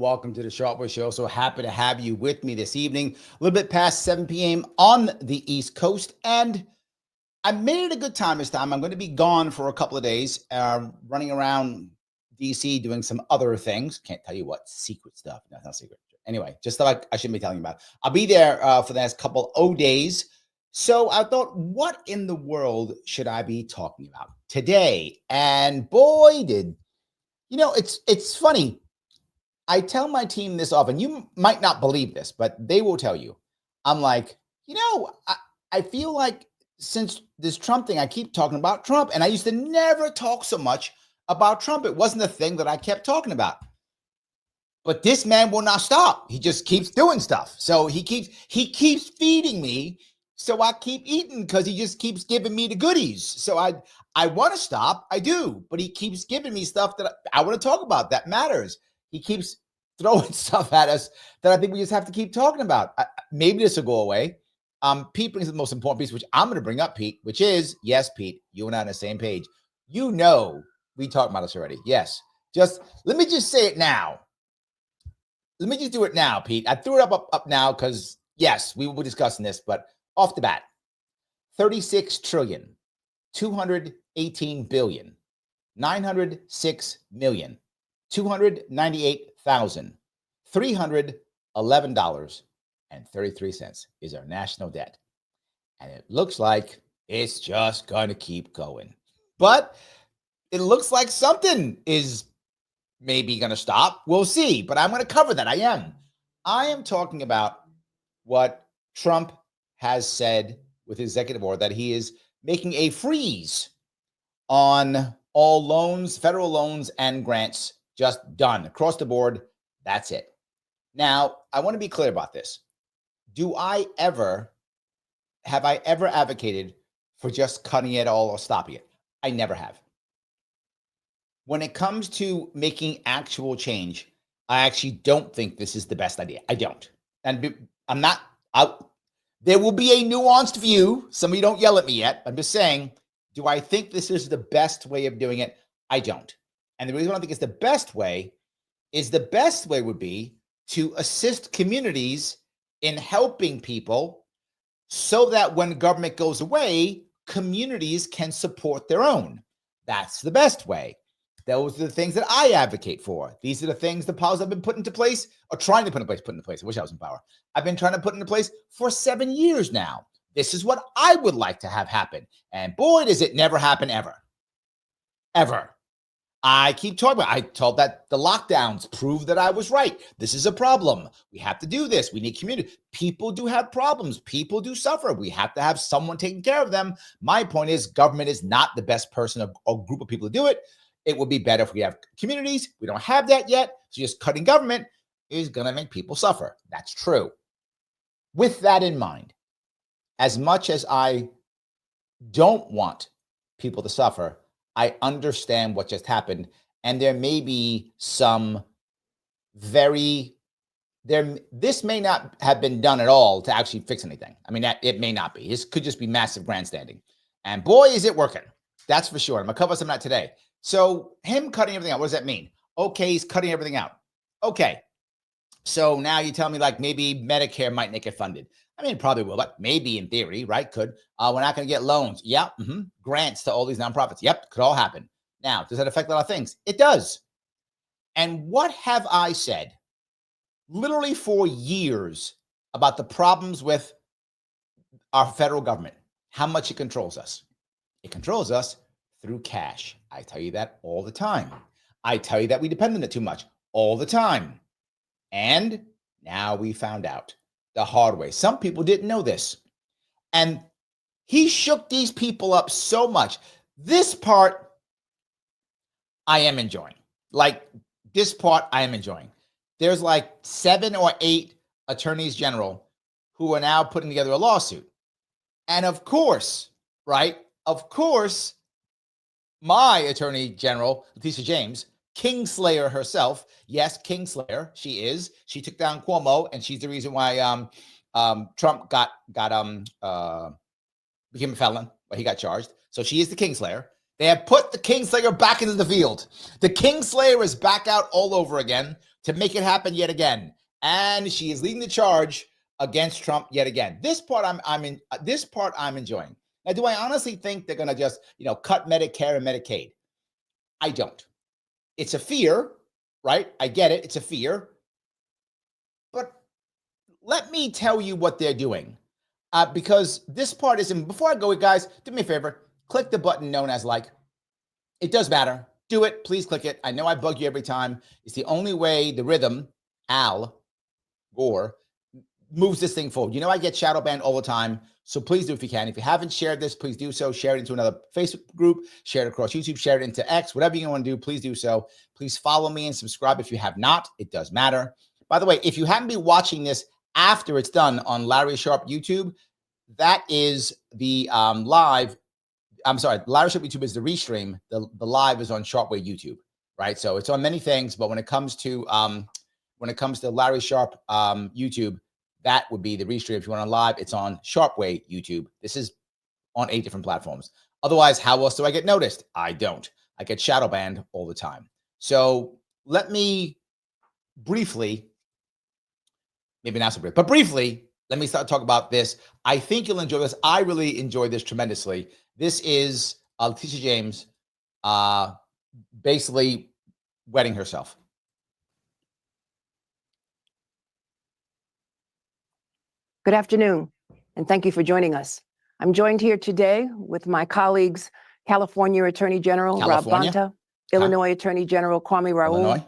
Welcome to the Sharpe Way Show. So happy to have you with me this evening, a little bit past 7 p.m. on the East Coast. And I made it a good time this time. I'm going to be gone for a couple of days, running around DC doing some other things. Can't tell you what, secret stuff. No, not secret. Anyway, just like I shouldn't be telling you about. I'll be there for the next couple of days. So I thought, what in the world should I be talking about today? And boy, it's funny. I tell my team this often. You might not believe this, but they will tell you. I'm like, I feel like since this Trump thing, I keep talking about Trump. And I used to never talk so much about Trump. It wasn't a thing that I kept talking about. But this man will not stop. He just keeps doing stuff. So he keeps feeding me. So I keep eating because he just keeps giving me the goodies. So I want to stop. I do. But he keeps giving me stuff that I want to talk about that matters. He keeps throwing stuff at us that I think we just have to keep talking about. Maybe this will go away. Pete brings the most important piece, which I'm going to bring up, Pete, which is, yes, Pete, you and I on the same page. You know, we talked about this already. Yes. Let me just say it now. Let me just do it now, Pete. I threw it up now because, yes, we will be discussing this, but off the bat, 36 trillion, 218 billion, 906 million. $298,311.33 is our national debt. And it looks like it's just going to keep going. But it looks like something is maybe going to stop. We'll see. But I'm going to cover that. I am talking about what Trump has said with executive order, that he is making a freeze on all loans, federal loans and grants. Just done across the board. That's it. Now, I want to be clear about this. Have I ever advocated for just cutting it all or stopping it? I never have. When it comes to making actual change, I actually don't think this is the best idea. I don't. And I'm not out. There will be a nuanced view. Some of you don't yell at me yet. I'm just saying, do I think this is the best way of doing it? I don't. And the reason I think it's the best way would be to assist communities in helping people so that when government goes away, communities can support their own. That's the best way. Those are the things that I advocate for. These are the things, the policies I've been put into place, or trying to put into place. I wish I was in power. I've been trying to put into place for 7 years now. This is what I would like to have happen. And boy, does it never happen ever. Ever. I keep talking about, I told that the lockdowns prove that I was right. This is a problem. We have to do this. We need community. People do have problems. People do suffer. We have to have someone taking care of them. My point is, government is not the best person or group of people to do it. It would be better if we have communities. We don't have that yet. So just cutting government is going to make people suffer. That's true. With that in mind, as much as I don't want people to suffer, I understand what just happened, and there may be some this may not have been done at all to actually fix anything. I mean, it may not be. This could just be massive grandstanding. And boy, is it working. That's for sure. I'm going to cover some of that today. So him cutting everything out, what does that mean? Okay, he's cutting everything out. Okay. So now you tell me like maybe Medicare might not get funded. I mean, it probably will, but maybe in theory, right? Could. We're not going to get loans. Yeah. Grants to all these nonprofits. Yep. Could all happen. Now, does that affect a lot of things? It does. And what have I said literally for years about the problems with our federal government, how much it controls us? It controls us through cash. I tell you that all the time. I tell you that we depend on it too much all the time. And now we found out the hard way. Some people didn't know this. And he shook these people up so much. This part I am enjoying. Like this part I am enjoying. There's like 7 or 8 attorneys general who are now putting together a lawsuit. And of course, right, of course, my Attorney General, Letitia James, Kingslayer herself. Yes, Kingslayer. She is. She took down Cuomo, and she's the reason why Trump became a felon. Well, he got charged. So she is the Kingslayer. They have put the Kingslayer back into the field. The Kingslayer is back out all over again to make it happen yet again, and she is leading the charge against Trump yet again. This part I'm enjoying. Now, do I honestly think they're going to just, cut Medicare and Medicaid? I don't. It's a fear, right? I get it. It's a fear. But let me tell you what they're doing. Because this part isn't, before I go, guys, do me a favor, click the button known as like. It does matter. Do it. Please click it. I know I bug you every time. It's the only way the rhythm, Al Gore, moves this thing forward. I get shadow banned all the time. So please do if you can. If you haven't shared this, please do so. Share it into another Facebook group. Share it across YouTube. Share it into X. Whatever you want to do, please do so. Please follow me and subscribe if you have not. It does matter. By the way, if you happen to be watching this after it's done on Larry Sharpe YouTube, that is the live. I'm sorry, Larry Sharpe YouTube is the restream. The live is on Sharpe Way YouTube, right? So it's on many things, but when it comes to Larry Sharpe YouTube, that would be the restream. If you want on live, it's on Sharpe Way YouTube. This is on 8 different platforms. Otherwise, how else do I get noticed? I don't. I get shadow banned all the time. So let me briefly, maybe not so brief, but briefly, let me start talking about this. I think you'll enjoy this. I really enjoy this tremendously. This is Letitia James basically wetting herself. Good afternoon, and thank you for joining us. I'm joined here today with my colleagues, California Attorney General Rob Bonta, Illinois Attorney General Kwame Raoul,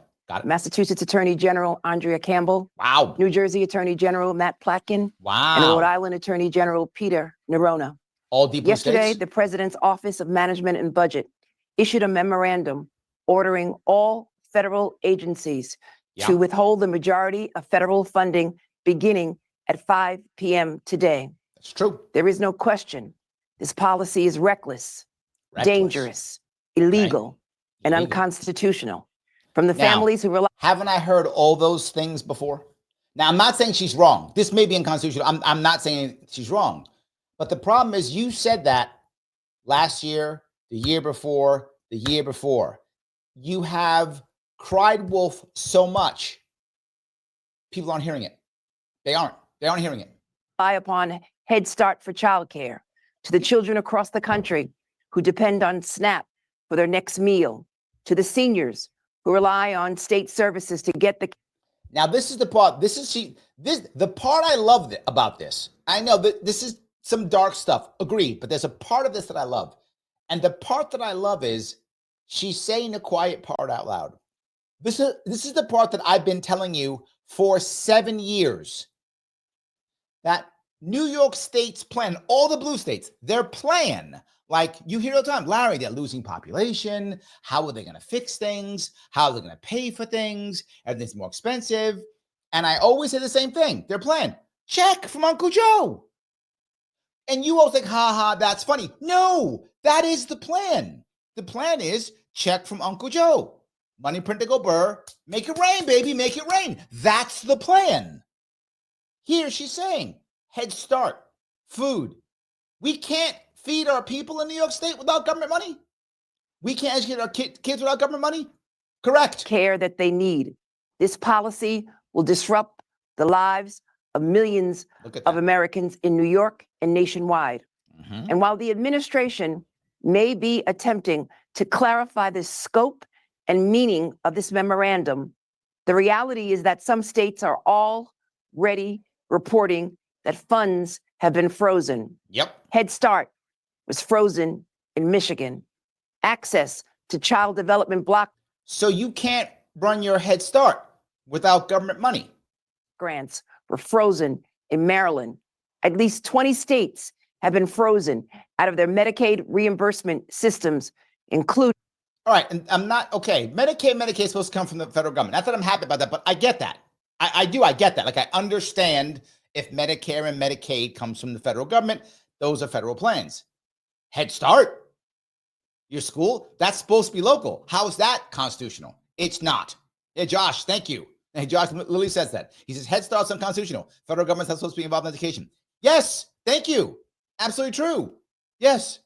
Massachusetts Attorney General Andrea Campbell, wow, New Jersey Attorney General Matt Platkin, wow, and Rhode Island Attorney General Peter Nerona. All deep blue Yesterday, states? The President's Office of Management and Budget issued a memorandum ordering all federal agencies to withhold the majority of federal funding beginning at 5 p.m. today. That's true. There is no question. This policy is reckless, dangerous, illegal, and unconstitutional. From the families who rely. Haven't I heard all those things before? Now, I'm not saying she's wrong. This may be unconstitutional. I'm not saying she's wrong. But the problem is you said that last year, the year before, the year before. You have cried wolf so much. People aren't hearing it. They aren't hearing it. Rely upon Head Start for childcare, to the children across the country who depend on SNAP for their next meal, to the seniors who rely on state services to get the. Now, this is the part. The part I love about this. I know that this is some dark stuff. Agreed, but there's a part of this that I love, and the part that I love is she's saying the quiet part out loud. This is the part that I've been telling you for 7 years. That New York State's plan, all the blue states, their plan, like you hear all the time, Larry, they're losing population. How are they going to fix things? How are they going to pay for things? Everything's more expensive. And I always say the same thing. Their plan, check from Uncle Joe. And you all think, ha ha, that's funny. No, that is the plan. The plan is check from Uncle Joe. Money print to go burr. Make it rain, baby, make it rain. That's the plan. Here she's saying, Head Start, food. We can't feed our people in New York State without government money. We can't educate our kids without government money. Correct. Care that they need. This policy will disrupt the lives of millions of Americans in New York and nationwide. Mm-hmm. And while the administration may be attempting to clarify the scope and meaning of this memorandum, the reality is that some states are already reporting that funds have been frozen. Yep. Head Start was frozen in Michigan. Access to child development block. So you can't run your Head Start without government money. Grants were frozen in Maryland. At least 20 states have been frozen out of their Medicaid reimbursement systems, including. All right, and I'm not, okay, Medicaid is supposed to come from the federal government. Not that I'm happy about that, but I get that. I get that. Like, I understand if Medicare and Medicaid comes from the federal government, those are federal plans. Head Start, your school, that's supposed to be local. How is that constitutional? It's not. Hey, Josh, thank you. Hey, Josh Lilly says that. He says Head Start's unconstitutional. Federal government's not supposed to be involved in education. Yes, thank you. Absolutely true. Yes,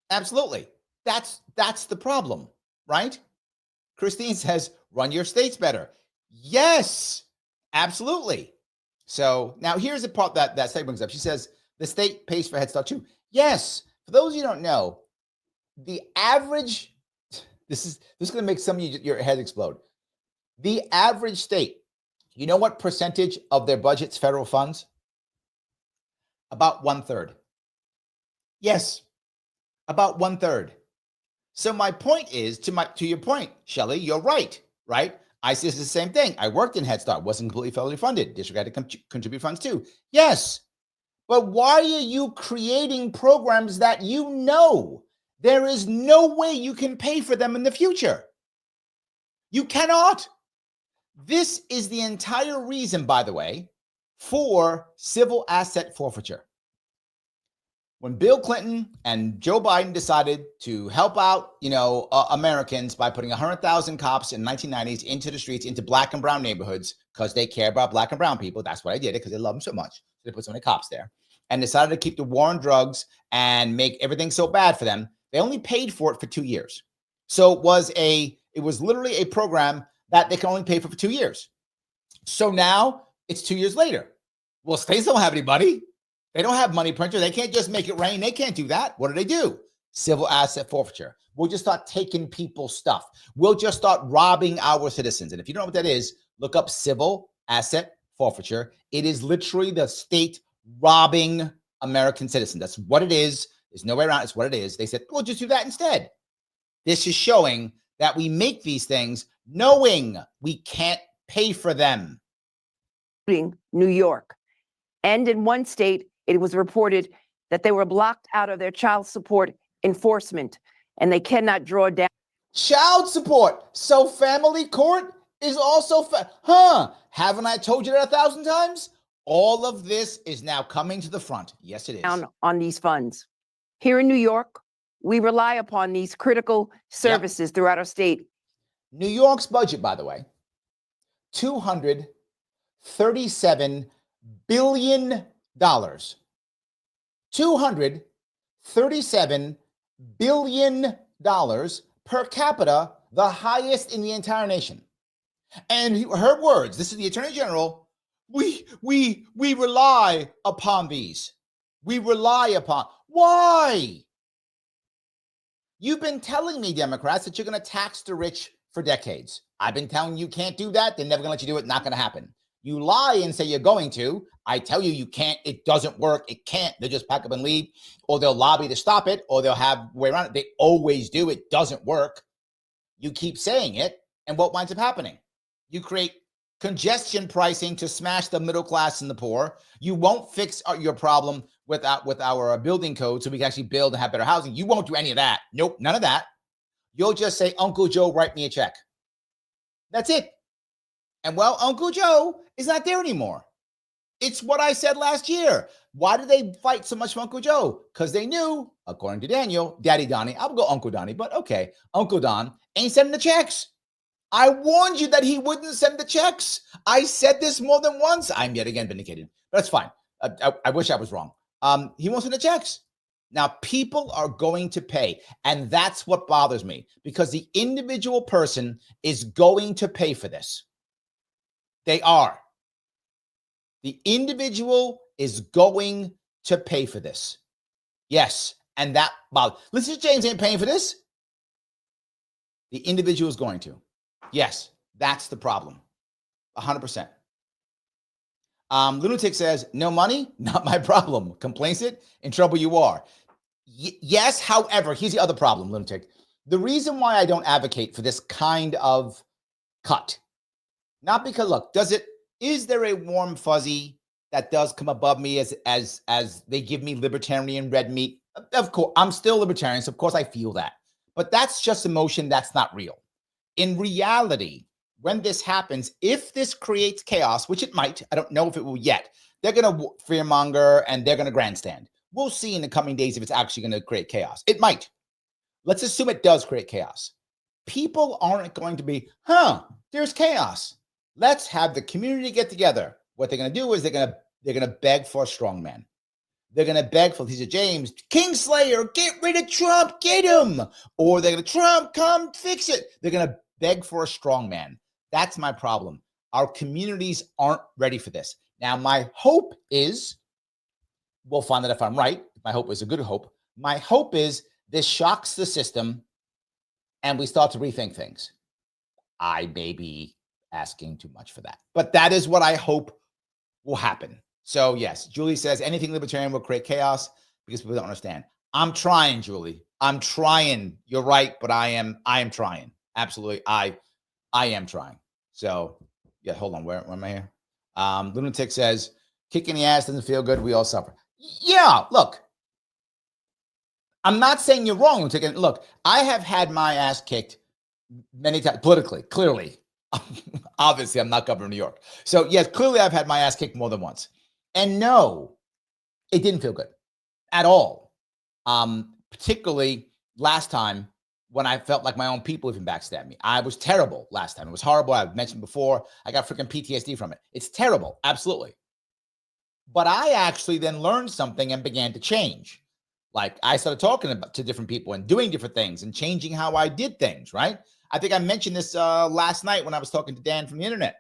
absolutely. That's the problem, right? Christine says, run your states better. Yes, absolutely. So now here's the part that site brings up. She says, the state pays for Head Start too. Yes. For those of you who don't know, the average, this is going to make some of your head explode. The average state, you know what percentage of their budget's federal funds? About 1/3. Yes, about 1/3. So my point is, to your point, Shelley, you're right? I see this is the same thing. I worked in Head Start, wasn't completely federally funded. District had to contribute funds too. Yes, but why are you creating programs that you know there is no way you can pay for them in the future? You cannot. This is the entire reason, by the way, for civil asset forfeiture. When Bill Clinton and Joe Biden decided to help out, Americans by putting 100,000 cops in the 1990s into the streets, into black and brown neighborhoods, because they care about black and brown people. That's why I did it, because they love them so much. So they put so many cops there and decided to keep the war on drugs and make everything so bad for them. They only paid for it for 2 years. So it was literally a program that they can only pay for 2 years. So now it's 2 years later. Well, states don't have anybody. They don't have money printer. They can't just make it rain. They can't do that. What do? Civil asset forfeiture. We'll just start taking people's stuff. We'll just start robbing our citizens. And if you don't know what that is, look up civil asset forfeiture. It is literally the state robbing American citizens. That's what it is. There's no way around it. It's what it is. They said, we'll just do that instead. This is showing that we make these things knowing we can't pay for them. New York. And in one state, it was reported that they were blocked out of their child support enforcement and they cannot draw down. Child support. So family court is also, haven't I told you that 1,000 times? All of this is now coming to the front. Yes, it is. Down on these funds. Here in New York, we rely upon these critical services throughout our state. New York's budget, by the way, $237 billion. $237 billion per capita, the highest in the entire nation. And her words, this is the Attorney General, we rely upon these. We rely upon. Why? You've been telling me, Democrats, that you're going to tax the rich for decades. I've been telling you can't do that. They're never going to let you do it. Not going to happen. You lie and say you're going to. I tell you can't. It doesn't work. It can't. They'll just pack up and leave, or they'll lobby to stop it, or they'll have a way around it. They always do. It doesn't work. You keep saying it, and what winds up happening? You create congestion pricing to smash the middle class and the poor. You won't fix your problem with our building code so we can actually build and have better housing. You won't do any of that. Nope, none of that. You'll just say, Uncle Joe, write me a check. That's it. And well, Uncle Joe is not there anymore. It's what I said last year. Why did they fight so much for Uncle Joe? Because they knew, according to Daniel, Daddy Donnie, I'll go Uncle Donnie, but okay, Uncle Don ain't sending the checks. I warned you that he wouldn't send the checks. I said this more than once. I'm yet again vindicated, but that's fine. I wish I was wrong. He won't send the checks. Now, people are going to pay, and that's what bothers me, because the individual person is going to pay for this. They are. The individual is going to pay for this. Yes, and that bothers. Listen, James ain't paying for this. The individual is going to. Yes, that's the problem. 100%. Lunatic says, no money, not my problem. Complains it, in trouble you are. Yes, however, here's the other problem, Lunatic. The reason why I don't advocate for this kind of cut, not because, look, is there a warm fuzzy that does come above me as they give me libertarian red meat? Of course, I'm still libertarian, so of course I feel that. But that's just emotion, that's not real. In reality, when this happens, if this creates chaos, which it might, I don't know if it will yet, they're going to fearmonger and they're going to grandstand. We'll see in the coming days if it's actually going to create chaos. It might. Let's assume it does create chaos. People aren't going to be, there's chaos. Let's have the community get together. What they're going to do is they're going to beg for a strongman. They're going to beg for Lisa James, Kingslayer, get rid of Trump, get him. Or they're going to, Trump, come fix it. They're going to beg for a strongman. That's my problem. Our communities aren't ready for this. Now, my hope is, we'll find out if I'm right. My hope is a good hope. My hope is this shocks the system and we start to rethink things. I may be asking too much for that, but that is what I hope will happen. So yes, Julie says anything libertarian will create chaos because people don't understand. I'm trying, Julie. I'm trying. You're right, but I am trying. Absolutely. I am trying. So yeah, hold on. Where am I here? Lunatic says, kicking the ass doesn't feel good. We all suffer. Yeah, look. I'm not saying you're wrong, Lunatic. Look, I have had my ass kicked many times politically, clearly. Obviously, I'm not governor of New York. So yes, clearly I've had my ass kicked more than once. And no, it didn't feel good at all. Particularly last time when I felt like my own people even backstabbed me. I was terrible last time. It was horrible. I've mentioned before, I got freaking PTSD from it. It's terrible. Absolutely. But I actually then learned something and began to change. Like I started talking to different people and doing different things and changing how I did things, right? I think I mentioned this last night when I was talking to Dan from the internet.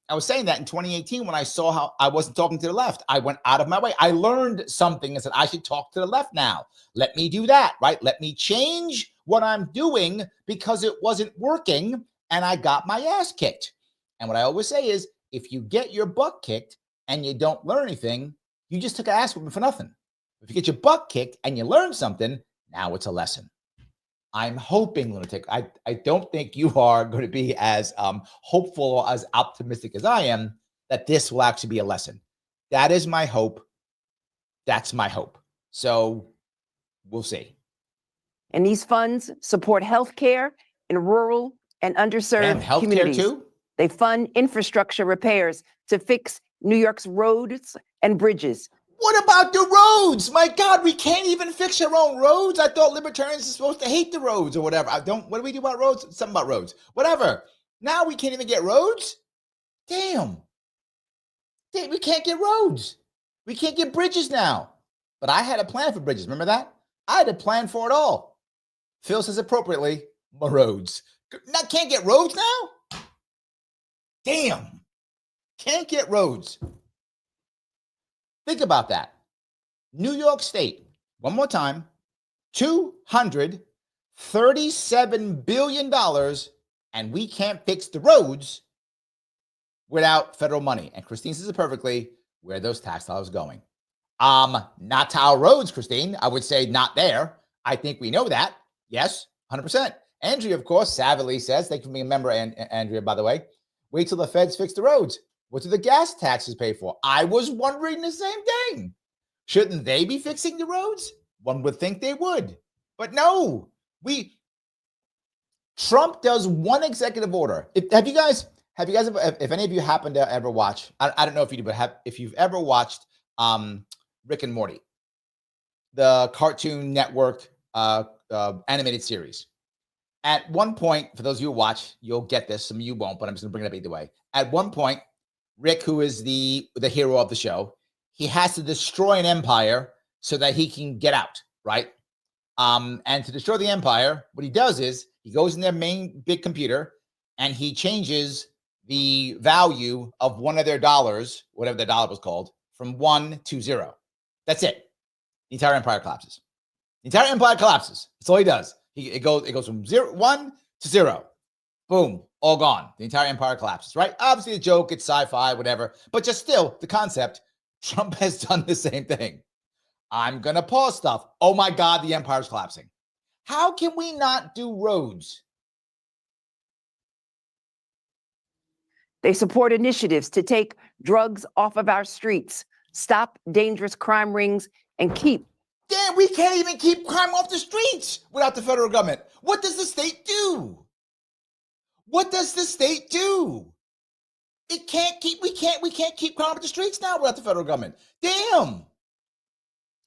I was saying that in 2018, when I saw how I wasn't talking to the left, I went out of my way. I learned something and said, I should talk to the left now. Let me do that, right? Let me change what I'm doing because it wasn't working and I got my ass kicked. And what I always say is, if you get your butt kicked and you don't learn anything, you just took an ass whooping for nothing. If you get your butt kicked and you learn something, now it's a lesson. I'm hoping, Lunatic, I don't think you are going to be as hopeful or as optimistic as I am that this will actually be a lesson. That is my hope. That's my hope. So we'll see. And these funds support healthcare in rural and underserved communities. Too? They fund infrastructure repairs to fix New York's roads and bridges. What about the roads? My God, we can't even fix our own roads. I thought libertarians are supposed to hate the roads or whatever. What do we do about roads? Something about roads. Whatever. Now we can't even get roads? Damn. We can't get roads. We can't get bridges now. But I had a plan for bridges. Remember that? I had a plan for it all. Phil says appropriately, my roads. Now can't get roads now? Damn. Can't get roads. Think about that. New York State, one more time, $237 billion, and we can't fix the roads without federal money. And Christine says it perfectly, where are those tax dollars going? Not to our roads, Christine. I would say not there. I think we know that. Yes, 100%. Andrea, of course, savvily says, thank you for being a member, Andrea, by the way, wait till the feds fix the roads. What do the gas taxes pay for? I was wondering the same thing. Shouldn't they be fixing the roads? One would think they would. But no, Trump does one executive order. If any of you happen to ever watch, I don't know if you do, but if you've ever watched Rick and Morty, the Cartoon Network animated series. At one point, for those of you who watch, you'll get this. Some of you won't, but I'm just gonna bring it up either way. At one point, Rick, who is the hero of the show, he has to destroy an empire so that he can get out, right? And to destroy the empire, what he does is he goes in their main big computer and he changes the value of one of their dollars, whatever the dollar was called, from 1 to 0. That's it. The entire empire collapses. The entire empire collapses. That's all he does. It goes from 1 to 0. Boom, all gone. The entire empire collapses, right? Obviously, a joke, it's sci-fi, whatever. But just still, the concept, Trump has done the same thing. I'm going to pause stuff. Oh my God, the empire's collapsing. How can we not do roads? They support initiatives to take drugs off of our streets, stop dangerous crime rings, and keep. Damn, we can't even keep crime off the streets without the federal government. What does the state do? What does the state do? We can't keep crime off the streets now without the federal government. Damn.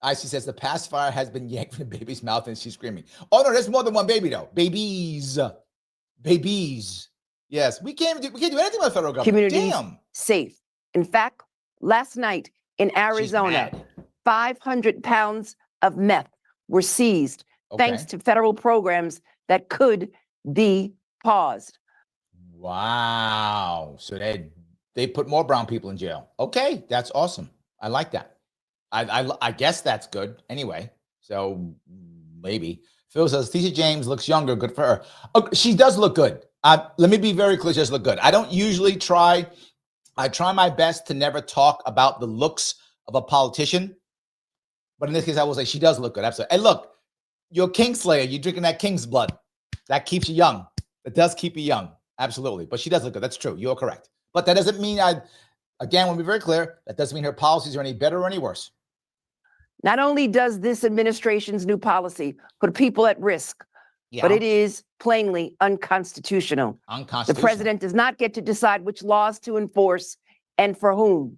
Icy says the pacifier has been yanked from the baby's mouth and she's screaming. Oh no, there's more than one baby though. Babies. Yes, we can't do anything with the federal government. Communities safe. In fact, last night in Arizona, 500 pounds of meth were seized thanks to federal programs that could be paused. Wow. So they put more brown people in jail. Okay, that's awesome. I like that. I guess that's good anyway. So maybe. Phil says Tisha James looks younger. Good for her. Oh, she does look good. Let me be very clear. She does look good. I don't usually try. I try my best to never talk about the looks of a politician. But in this case, I will say she does look good. Absolutely. And look, you're a Kingslayer. You're drinking that king's blood. That keeps you young. It does keep you young. Absolutely. But she does look good. That's true. You're correct. But that doesn't mean again, want to be very clear, that doesn't mean her policies are any better or any worse. Not only does this administration's new policy put people at risk, but it is plainly unconstitutional. The president does not get to decide which laws to enforce and for whom.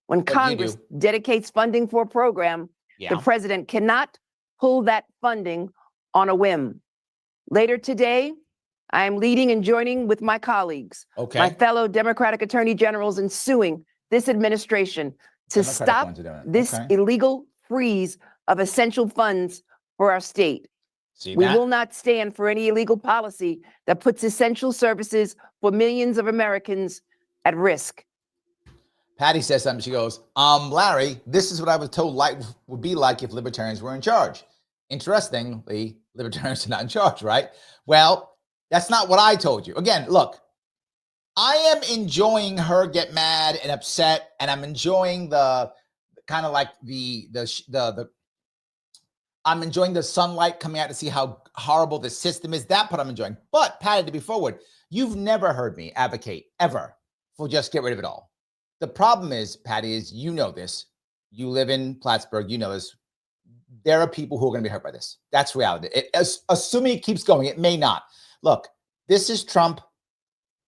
When Congress dedicates funding for a program, the president cannot pull that funding on a whim. Later today, I am leading and joining with my colleagues, my fellow Democratic attorney generals, in suing this administration to stop this illegal freeze of essential funds for our state. We will not stand for any illegal policy that puts essential services for millions of Americans at risk. Patty says something. She goes, Larry, this is what I was told life would be like if libertarians were in charge. Interestingly, libertarians are not in charge, right? Well, that's not what I told you. Again, look, I am enjoying her get mad and upset, and I'm enjoying the kind of like I'm enjoying the sunlight coming out to see how horrible the system is. That part I'm enjoying. But Patty, to be forward, you've never heard me advocate ever for just get rid of it all. The problem is, Patty, is you know this. You live in Plattsburgh. You know this. There are people who are going to be hurt by this. That's reality. Assuming it keeps going, it may not. Look, this is Trump.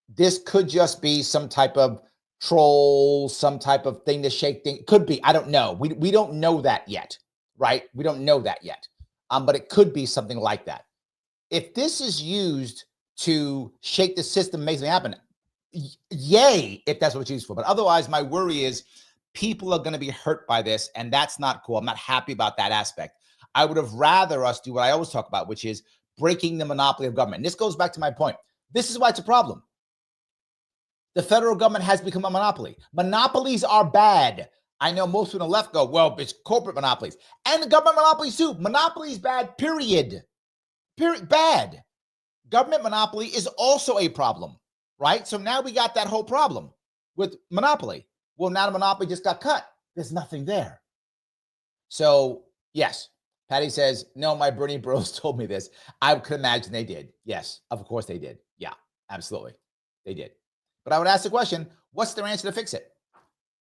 This could just be some type of troll, some type of thing to shake things. Could be. I don't know. We don't know that yet, right? We don't know that yet. But it could be something like that. If this is used to shake the system, make something happen, yay, if that's what it's used for. But otherwise, my worry is people are going to be hurt by this, and that's not cool. I'm not happy about that aspect. I would have rather us do what I always talk about, which is breaking the monopoly of government. And this goes back to my point. This is why it's a problem. The federal government has become a monopoly. Monopolies are bad. I know most people on the left go, well, it's corporate monopolies. And the government monopolies too. Monopoly is bad, period. Bad. Government monopoly is also a problem, right? So now we got that whole problem with monopoly. Well, now the monopoly just got cut. There's nothing there. So, yes, Patty says, no, my Bernie bros told me this. I could imagine they did. Yes, of course they did. Yeah, absolutely. They did. But I would ask the question, what's their answer to fix it?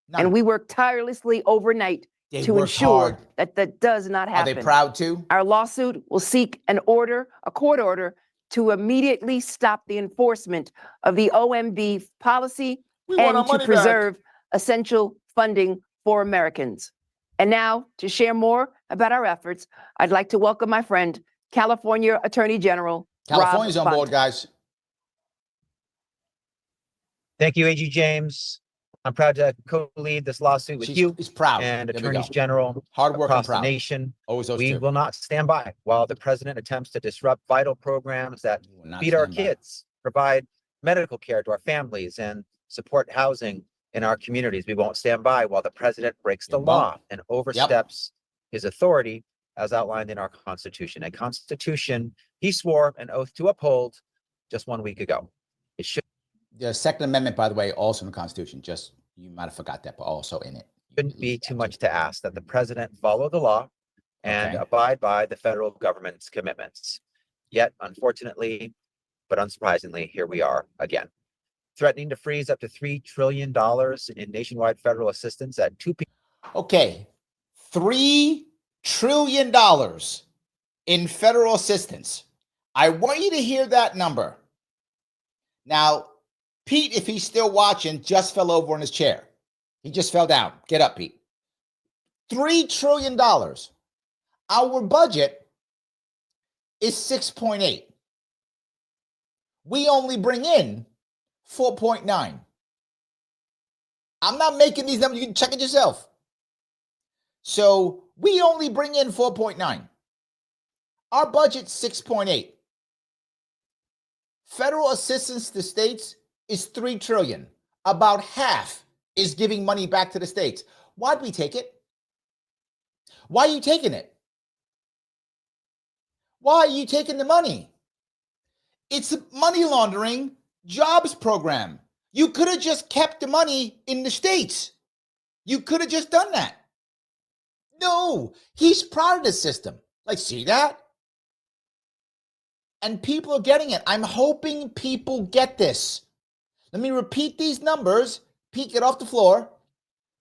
None. And we work tirelessly overnight to ensure that that does not happen. Are they proud too? Our lawsuit will seek a court order to immediately stop the enforcement of the OMB policy and to preserve essential funding for Americans. And now, to share more about our efforts, I'd like to welcome my friend, California Attorney General California's Rob on board, guys. Thank you, AG James. I'm proud to co-lead this lawsuit with you. He's proud. And attorneys general across the nation. We will not stand by while the president attempts to disrupt vital programs that feed our kids, provide medical care to our families, and support housing in our communities. We won't stand by while the president breaks the law and oversteps his authority as outlined in our Constitution, a Constitution he swore an oath to uphold just 1 week ago. It should. The Second Amendment, by the way, also in the Constitution. Just, you might have forgot that, but also in it. Shouldn't be too much to ask that the president follow the law and abide by the federal government's commitments. Yet, unfortunately, but unsurprisingly, here we are again, threatening to freeze up to $3 trillion in nationwide federal assistance at 2 p.m. Okay, $3 trillion in federal assistance. I want you to hear that number. Now, Pete, if he's still watching, just fell over in his chair. He just fell down. Get up, Pete. $3 trillion. Our budget is 6.8. We only bring in 4.9. I'm not making these numbers. You can check it yourself. So we only bring in 4.9. Our budget's 6.8. Federal assistance to states is $3 trillion. About half is giving money back to the states. Why'd we take it? Why are you taking it? Why are you taking the money? It's a money laundering jobs program. You could have just kept the money in the states. You could have just done that. No, he's proud of the system. Like, see that? And people are getting it. I'm hoping people get this. Let me repeat these numbers. Pete, get off the floor.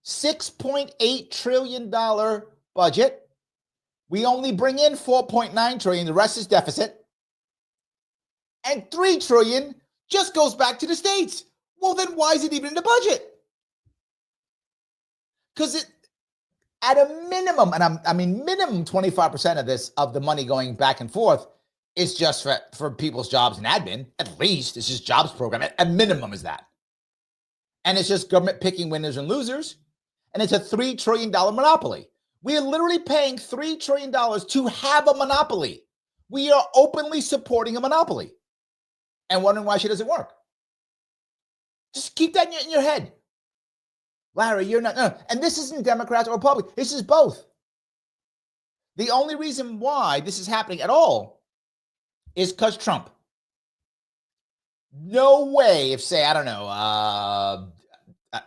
$6.8 trillion budget. We only bring in $4.9 trillion. The rest is deficit. And $3 trillion just goes back to the states. Well, then why is it even in the budget? Because it, at a minimum, and I mean minimum 25% of this, of the money going back and forth, is just for people's jobs and admin. At least it's just jobs program. At minimum is that. And it's just government picking winners and losers. And it's a $3 trillion monopoly. We are literally paying $3 trillion to have a monopoly. We are openly supporting a monopoly and wondering why she doesn't work. Just keep that in your head. Larry, you're not. No. And this isn't Democrats or Republicans. This is both. The only reason why this is happening at all is because Trump. No way if, say, I don't know,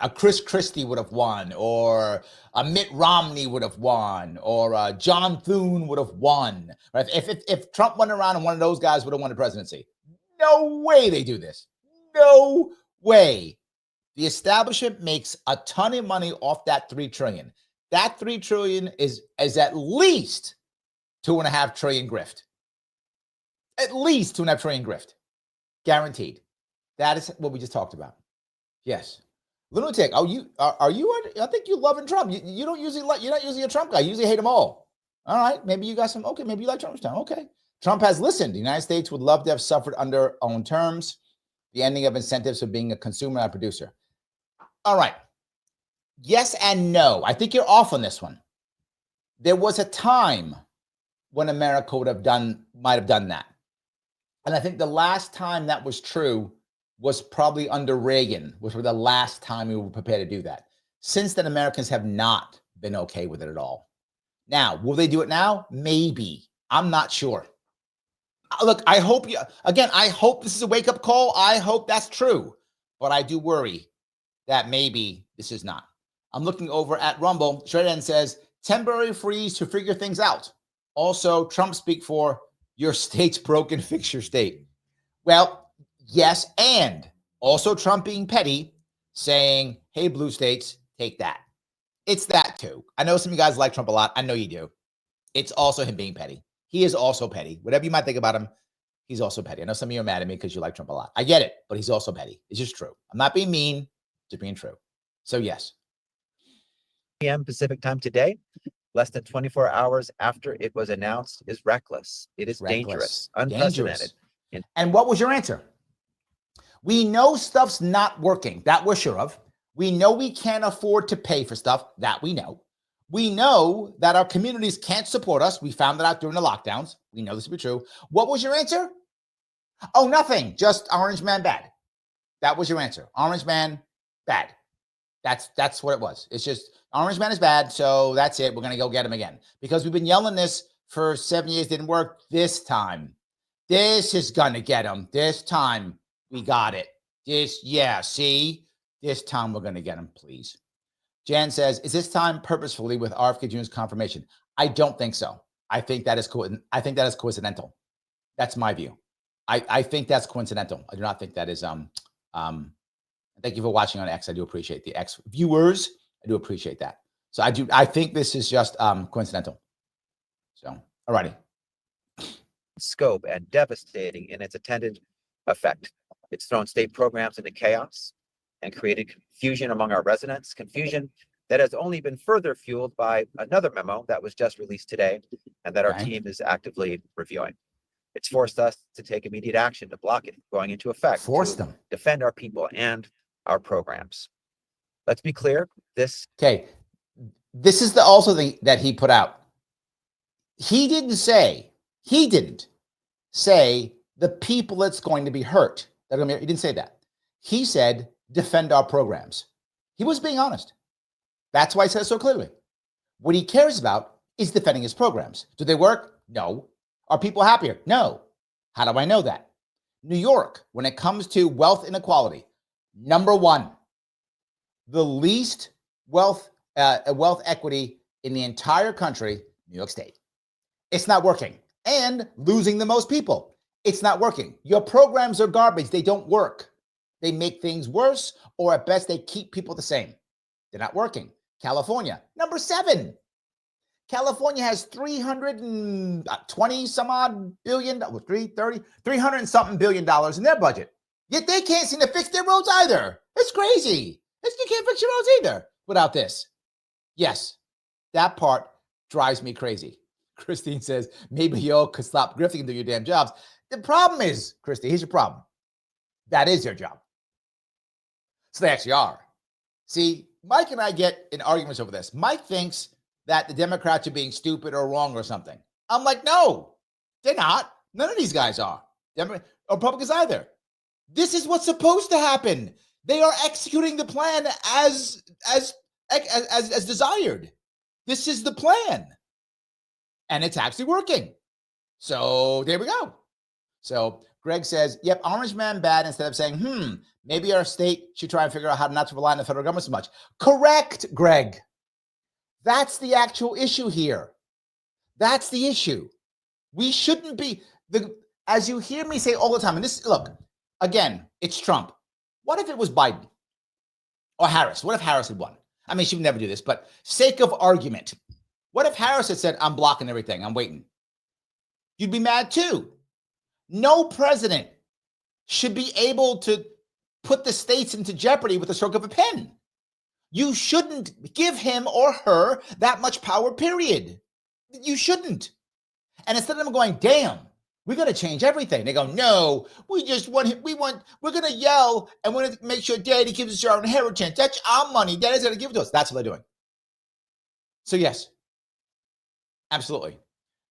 a Chris Christie would have won, or a Mitt Romney would have won, or John Thune would have won. Right? If Trump went around and one of those guys would have won the presidency. No way they do this. No way. The establishment makes a ton of money off that $3 trillion. That $3 trillion is at least $2.5 trillion grift. At least $2.5 trillion grift. Guaranteed. That is what we just talked about. Yes. Lunatic. Oh, are you? I think you loving Trump. You don't usually like. You're not usually a Trump guy. You usually hate them all. All right. Maybe you got some. Okay. Maybe you like Trump's time. Okay. Trump has listened. The United States would love to have suffered under own terms. The ending of incentives for being a consumer and a producer. All right. Yes and no. I think you're off on this one. There was a time when America might have done that. And I think the last time that was true was probably under Reagan, which was the last time we were prepared to do that. Since then, Americans have not been okay with it at all. Now, will they do it now? Maybe. I'm not sure. Look, I hope this is a wake-up call. I hope that's true. But I do worry that maybe this is not. I'm looking over at Rumble. Shredden says, temporary freeze to figure things out. Also, Trump speak for your state's broken, fix your state. Well, yes, and also Trump being petty, saying, hey, blue states, take that. It's that too. I know some of you guys like Trump a lot. I know you do. It's also him being petty. He is also petty. Whatever you might think about him, he's also petty. I know some of you are mad at me because you like Trump a lot. I get it, but he's also petty. It's just true. I'm not being mean, just being true. So yes. p.m. Pacific time today, less than 24 hours after it was announced, is reckless. It is dangerous, unprecedented. And what was your answer? We know stuff's not working. That we're sure of. We know we can't afford to pay for stuff. That we know. We know that our communities can't support us. We found that out during the lockdowns. We know this to be true. What was your answer? Oh, nothing. Just Orange Man bad. That was your answer. Orange Man bad. That's what it was. It's just Orange Man is bad. So that's it. We're going to go get him again. Because we've been yelling this for 7 years. Didn't work. This time. This is going to get him. This time we got it. See? This time we're going to get him, please. Jan says, is this time purposefully with RFK Jr.'s confirmation? I don't think so. I think that is coincidental. That's my view. I think that's coincidental. I do not think that is thank you for watching on X. I do appreciate the X viewers. I do appreciate that. So I think this is just coincidental. So, all righty. Scope and devastating in its attendant effect. It's thrown state programs into chaos and created confusion among our residents, confusion that has only been further fueled by another memo that was just released today and that our team is actively reviewing. It's forced us to take immediate action to block it going into effect, to defend our people and our programs. Let's be clear, this is the also thing that he put out. He didn't say the people that's going to be hurt. He didn't say that. He said, defend our programs. He was being honest. That's why he says so clearly. What he cares about is defending his programs. Do they work? No. Are people happier? No. How do I know that? New York, when it comes to wealth inequality, number one, the least wealth equity in the entire country, New York State. It's not working. And losing the most people. It's not working. Your programs are garbage. They don't work. They make things worse, or at best, they keep people the same. They're not working. California, number 7. California has 320 some odd billion, 300 and something $billion in their budget. Yet they can't seem to fix their roads either. It's crazy. You can't fix your roads either without this. Yes, that part drives me crazy. Christine says, maybe y'all could stop grifting and do your damn jobs. The problem is, Christy, here's your problem. That is their job. So they actually are. See, Mike and I get in arguments over this. Mike thinks that the Democrats are being stupid or wrong or something. I'm like, no, they're not. None of these guys are. Republicans either. This is what's supposed to happen. They are executing the plan as desired. This is the plan. And it's actually working. So there we go. So Greg says, yep, Orange Man bad, instead of saying, maybe our state should try and figure out how not to rely on the federal government so much. Correct, Greg. That's the actual issue here. That's the issue. We shouldn't be, as you hear me say all the time, and this, look, again, it's Trump. What if it was Biden or Harris? What if Harris had won? I mean, she would never do this, but sake of argument. What if Harris had said, I'm blocking everything, I'm waiting? You'd be mad too. No president should be able to put the states into jeopardy with the stroke of a pen. You shouldn't give him or her that much power, period. You shouldn't. And instead of them going, damn, we got to change everything. They go, no, we're going to yell and we're going to make sure daddy gives us our inheritance. That's our money. Daddy's going to give it to us. That's what they're doing. So yes, absolutely.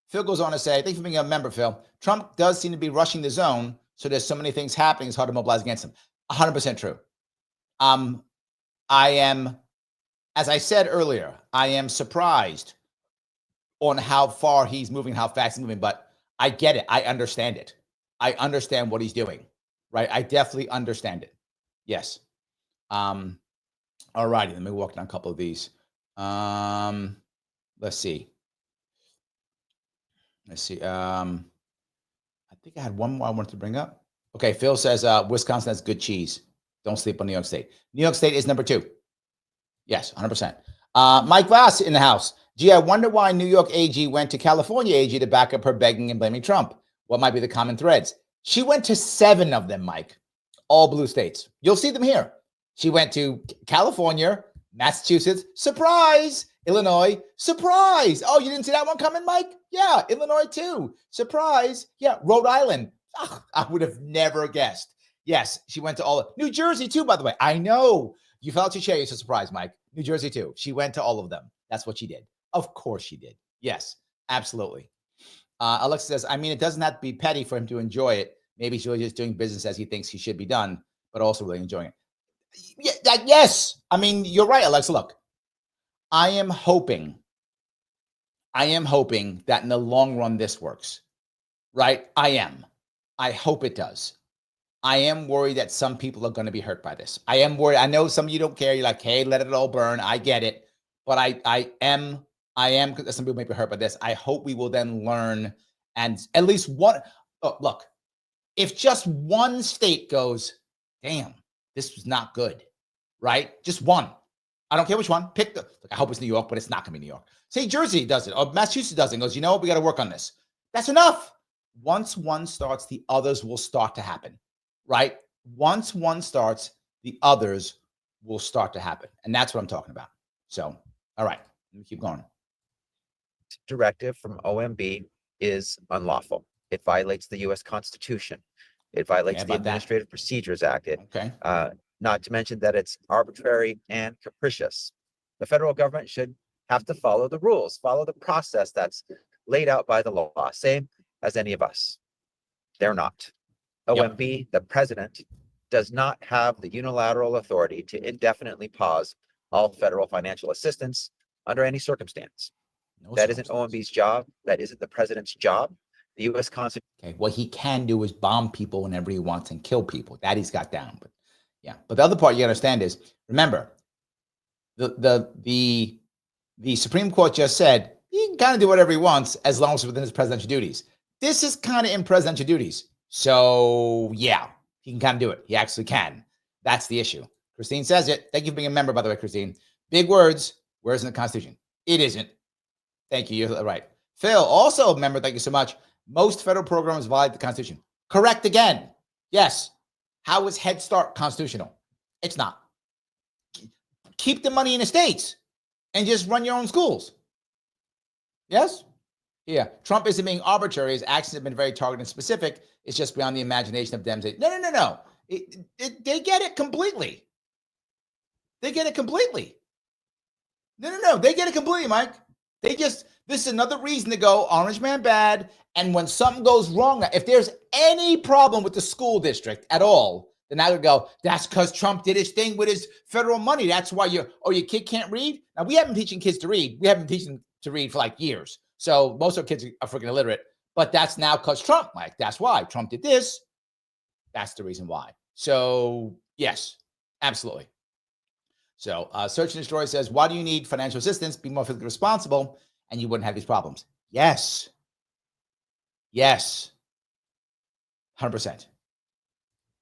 Phil goes on to say, thanks for being a member, Phil. Trump does seem to be rushing the zone, so there's so many things happening, it's hard to mobilize against him. 100% true. I am, as I said earlier, I am surprised on how far he's moving, how fast he's moving, but I get it. I understand it. I understand what he's doing, right? I definitely understand it. Yes. All righty, let me walk down a couple of these. Let's see. I think I had one more I wanted to bring up. Okay, Phil says Wisconsin has good cheese. Don't sleep on New York State. New York State is number 2. Yes, 100%. Mike Voss in the house. Gee, I wonder why New York AG went to California AG to back up her begging and blaming Trump. What might be the common threads? She went to 7 of them, Mike. All blue states. You'll see them here. She went to California, Massachusetts, surprise. Illinois, surprise. Oh, you didn't see that one coming, Mike? Yeah, Illinois too. Surprise. Yeah, Rhode Island. Ugh, I would have never guessed. Yes, she went to all of New Jersey too, by the way. I know. You felt your chair. It's a surprise, Mike. New Jersey too. She went to all of them. That's what she did. Of course she did. Yes, absolutely. Alexa says, I mean, it doesn't have to be petty for him to enjoy it. Maybe he's really just doing business as he thinks he should be done, but also really enjoying it. Yeah, yes. I mean, you're right, Alexa. Look, I am hoping that in the long run, this works, right? I am. I hope it does. I am worried that some people are going to be hurt by this. I am worried. I know some of you don't care. You're like, hey, let it all burn. I get it. But I am, because some people may be hurt by this. I hope we will then learn, and at least one, look, if just one state goes, damn, this was not good, right? Just one. I don't care which one. Pick the, I hope it's New York, but it's not going to be New York. Say Jersey does it, or Massachusetts does it, and goes, you know what, we got to work on this. That's enough. Once one starts, the others will start to happen, right? Once one starts, the others will start to happen. And that's what I'm talking about. So, all right, let me keep going. Directive from OMB is unlawful. It violates the U.S. Constitution. It violates the Administrative Procedures Act. Not to mention that it's arbitrary and capricious. The federal government should have to follow the rules, follow the process that's laid out by the law, same as any of us. They're not. OMB, the president, does not have the unilateral authority to indefinitely pause all federal financial assistance under any circumstance. That isn't OMB's job. That isn't the president's job. The U.S. Constitution. Okay, what he can do is bomb people whenever he wants and kill people. That he's got down. But yeah, but the other part you understand is, remember, the Supreme Court just said he can kind of do whatever he wants as long as it's within his presidential duties. This is kind of in presidential duties. So yeah, he can kind of do it. He actually can. That's the issue. Christine says it. Thank you for being a member, by the way, Christine. Big words. Where's in the Constitution? It isn't. Thank you. You're right. Phil, also a member. Thank you so much. Most federal programs violate the Constitution. Correct again. Yes. How is Head Start constitutional? It's not. Keep the money in the states and just run your own schools. Yes? Yeah. Trump isn't being arbitrary. His actions have been very targeted and specific. It's just beyond the imagination of them. No. They get it completely. They get it completely. No. They get it completely, Mike. This is another reason to go orange man bad. And when something goes wrong, if there's any problem with the school district at all, then I would go, that's because Trump did his thing with his federal money. That's why your kid can't read. Now, we haven't been teaching kids to read. We haven't been teaching to read for like years. So most of our kids are freaking illiterate. But that's now because Trump, Mike. That's why Trump did this. That's the reason why. So yes, absolutely. So Search and Destroy says, why do you need financial assistance? Be more fiscally responsible and you wouldn't have these problems. Yes. 100%.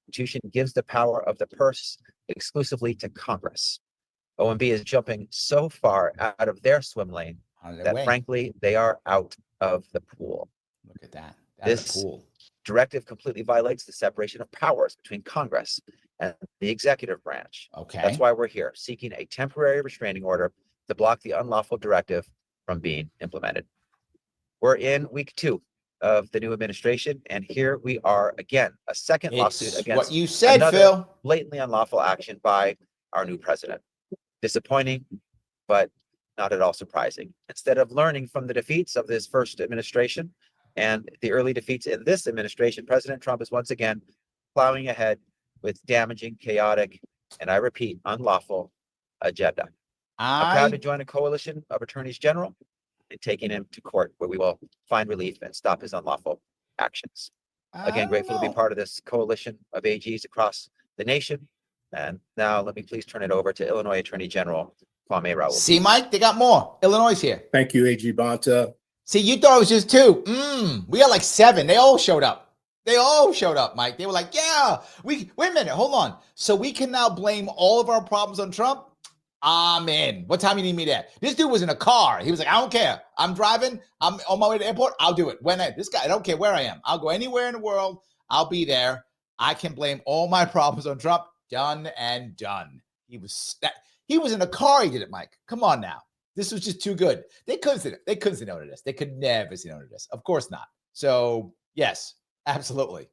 Constitution gives the power of the purse exclusively to Congress. OMB is jumping so far out of their swim lane that frankly, they are out of the pool. Look at that. This directive completely violates the separation of powers between Congress and the executive branch. Okay. That's why we're here, seeking a temporary restraining order to block the unlawful directive from being implemented. We're in week 2 of the new administration, and here we are again, a second lawsuit against what you said, Phil. Blatantly unlawful action by our new president. Disappointing, but not at all surprising. Instead of learning from the defeats of this first administration and the early defeats in this administration, President Trump is once again plowing ahead with damaging, chaotic, and I repeat, unlawful agenda. I'm proud to join a coalition of attorneys general and taking him to court where we will find relief and stop his unlawful actions. Again, grateful to be part of this coalition of AGs across the nation. And now let me please turn it over to Illinois Attorney General Kwame Raoul. See, Mike, they got more. Illinois is here. Thank you, AG Bonta. See, you thought it was just 2. We got like 7. They all showed up. Mike. They were like, yeah, wait a minute, hold on. So we can now blame all of our problems on Trump? I'm in. What time you need me there? This dude was in a car. He was like, I don't care. I'm driving. I'm on my way to the airport. I'll do it. This guy, I don't care where I am. I'll go anywhere in the world. I'll be there. I can blame all my problems on Trump. Done and done. He was in a car. He did it, Mike. Come on now. This was just too good. They couldn't say no to this. They could never say no to this. Of course not. So yes, absolutely.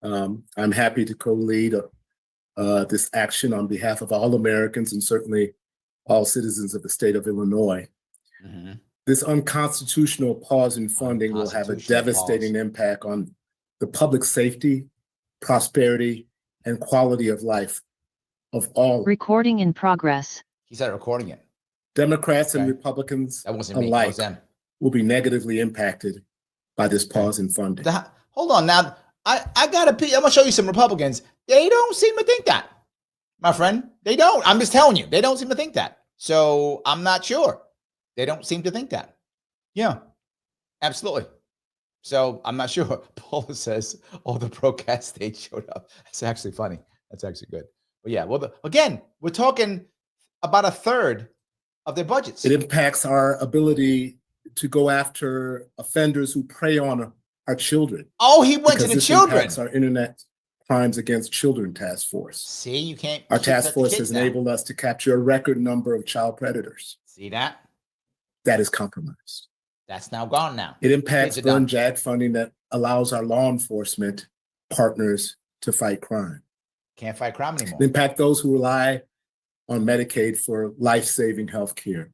I'm happy to co-lead this action on behalf of all Americans and certainly all citizens of the state of Illinois. Mm-hmm. This unconstitutional pause in funding will have a devastating impact on the public safety, prosperity, and quality of life of all. Recording in progress. He said recording it. Democrats and Republicans alike will be negatively impacted by this pause in funding. Hold on now. I gotta I'm gonna show you some Republicans. They don't seem to think that, my friend. They don't. I'm just telling you, they don't seem to think that. So I'm not sure. They don't seem to think that. Yeah, absolutely. So I'm not sure. Paula says all the pro-cat states showed up. That's actually funny. That's actually good. But yeah, well, again, we're talking about 1/3 of their budgets. It impacts our ability to go after offenders who prey on our children. Oh, he went to the children. Impacts our internet Crimes Against Children Task Force. See, you can't. Our task force has enabled us to capture a record number of child predators. See that? That is compromised. That's now gone now. It impacts burn JAG funding that allows our law enforcement partners to fight crime. Can't fight crime anymore. It impacts those who rely on Medicaid for life-saving health care.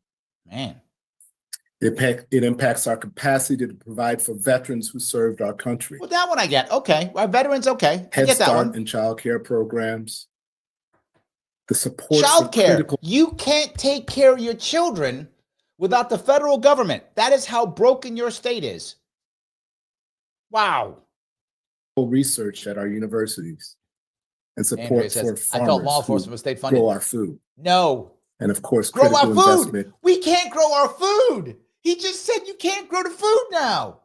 Man. It impacts our capacity to provide for veterans who served our country. Well, that one I get. Okay. Our veterans, okay. I Head get that Start one. and child care programs. The support child care. You can't take care of your children without the federal government. That is how broken your state is. Wow. Research at our universities and support for farmers. I thought law enforcement was state funded. Grow our food. No. And of course, grow our food. Investment. We can't grow our food. He just said you can't grow the food now.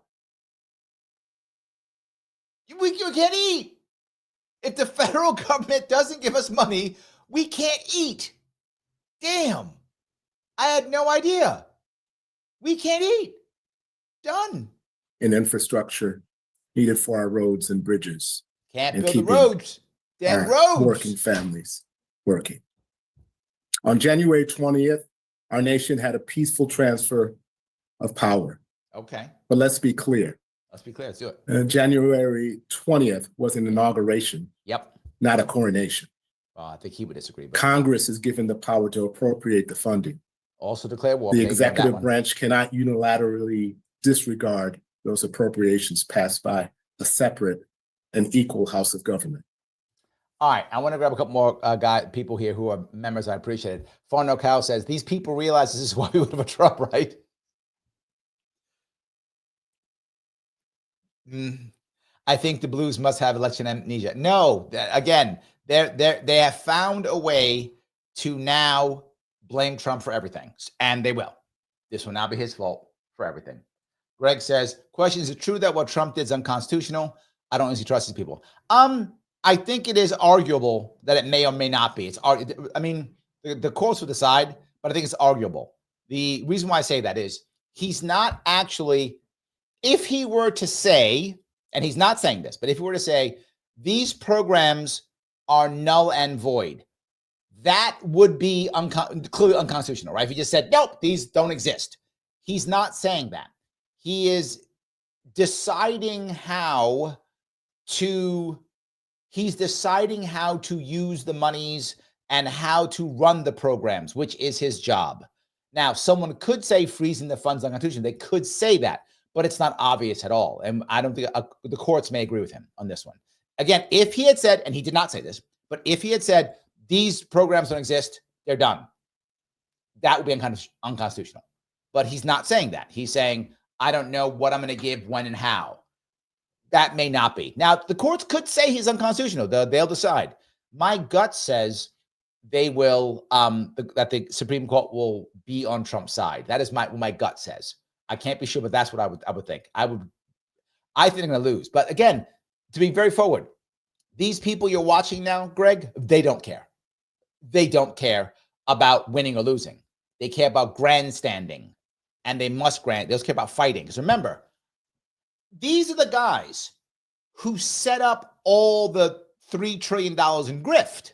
You can't eat. If the federal government doesn't give us money, we can't eat. Damn. I had no idea. We can't eat. Done. In infrastructure needed for our roads and bridges. Can't build the roads. Damn roads. Working families working. On January 20th, our nation had a peaceful transfer of power. Okay. But let's be clear. Let's be clear. Let's do it. January 20th was an inauguration. Yep. Not a coronation. I think he would disagree. But Congress is given the power to appropriate the funding. Also declare war. The executive branch cannot unilaterally disregard those appropriations passed by a separate and equal House of Government. All right, I want to grab a couple more people here who are members. I appreciate it. Farno Cow says, these people realize this is why we voted for Trump, right? I think the Blues must have election amnesia. No, again, they have found a way to now blame Trump for everything, and they will. This will not be his fault for everything. Greg says, question, is it true that what Trump did is unconstitutional? I don't usually trust these people. I think it is arguable that it may or may not be. I mean, the courts will decide, but I think it's arguable. The reason why I say that is he's not actually, if he were to say, and he's not saying this, but if he were to say, these programs are null and void, that would be clearly unconstitutional, right? If he just said, nope, these don't exist. He's not saying that. He is deciding how to use the monies and how to run the programs, which is his job. Now, someone could say freezing the funds unconstitutional. They could say that, but it's not obvious at all. And I don't think the courts may agree with him on this one. Again, if he had said, and he did not say this, but if he had said, these programs don't exist, they're done, that would be unconstitutional. But he's not saying that. He's saying, I don't know what I'm going to give, when, and how. That may not be. Now, the courts could say he's unconstitutional. They'll decide. My gut says they will, that the Supreme Court will be on Trump's side. That is what my gut says. I can't be sure, but that's what I would think. I think they're going to lose. But again, to be very forward, these people you're watching now, Greg, they don't care. They don't care about winning or losing. They care about grandstanding, and they must grant. They just care about fighting. Because remember, these are the guys who set up all the $3 trillion in grift.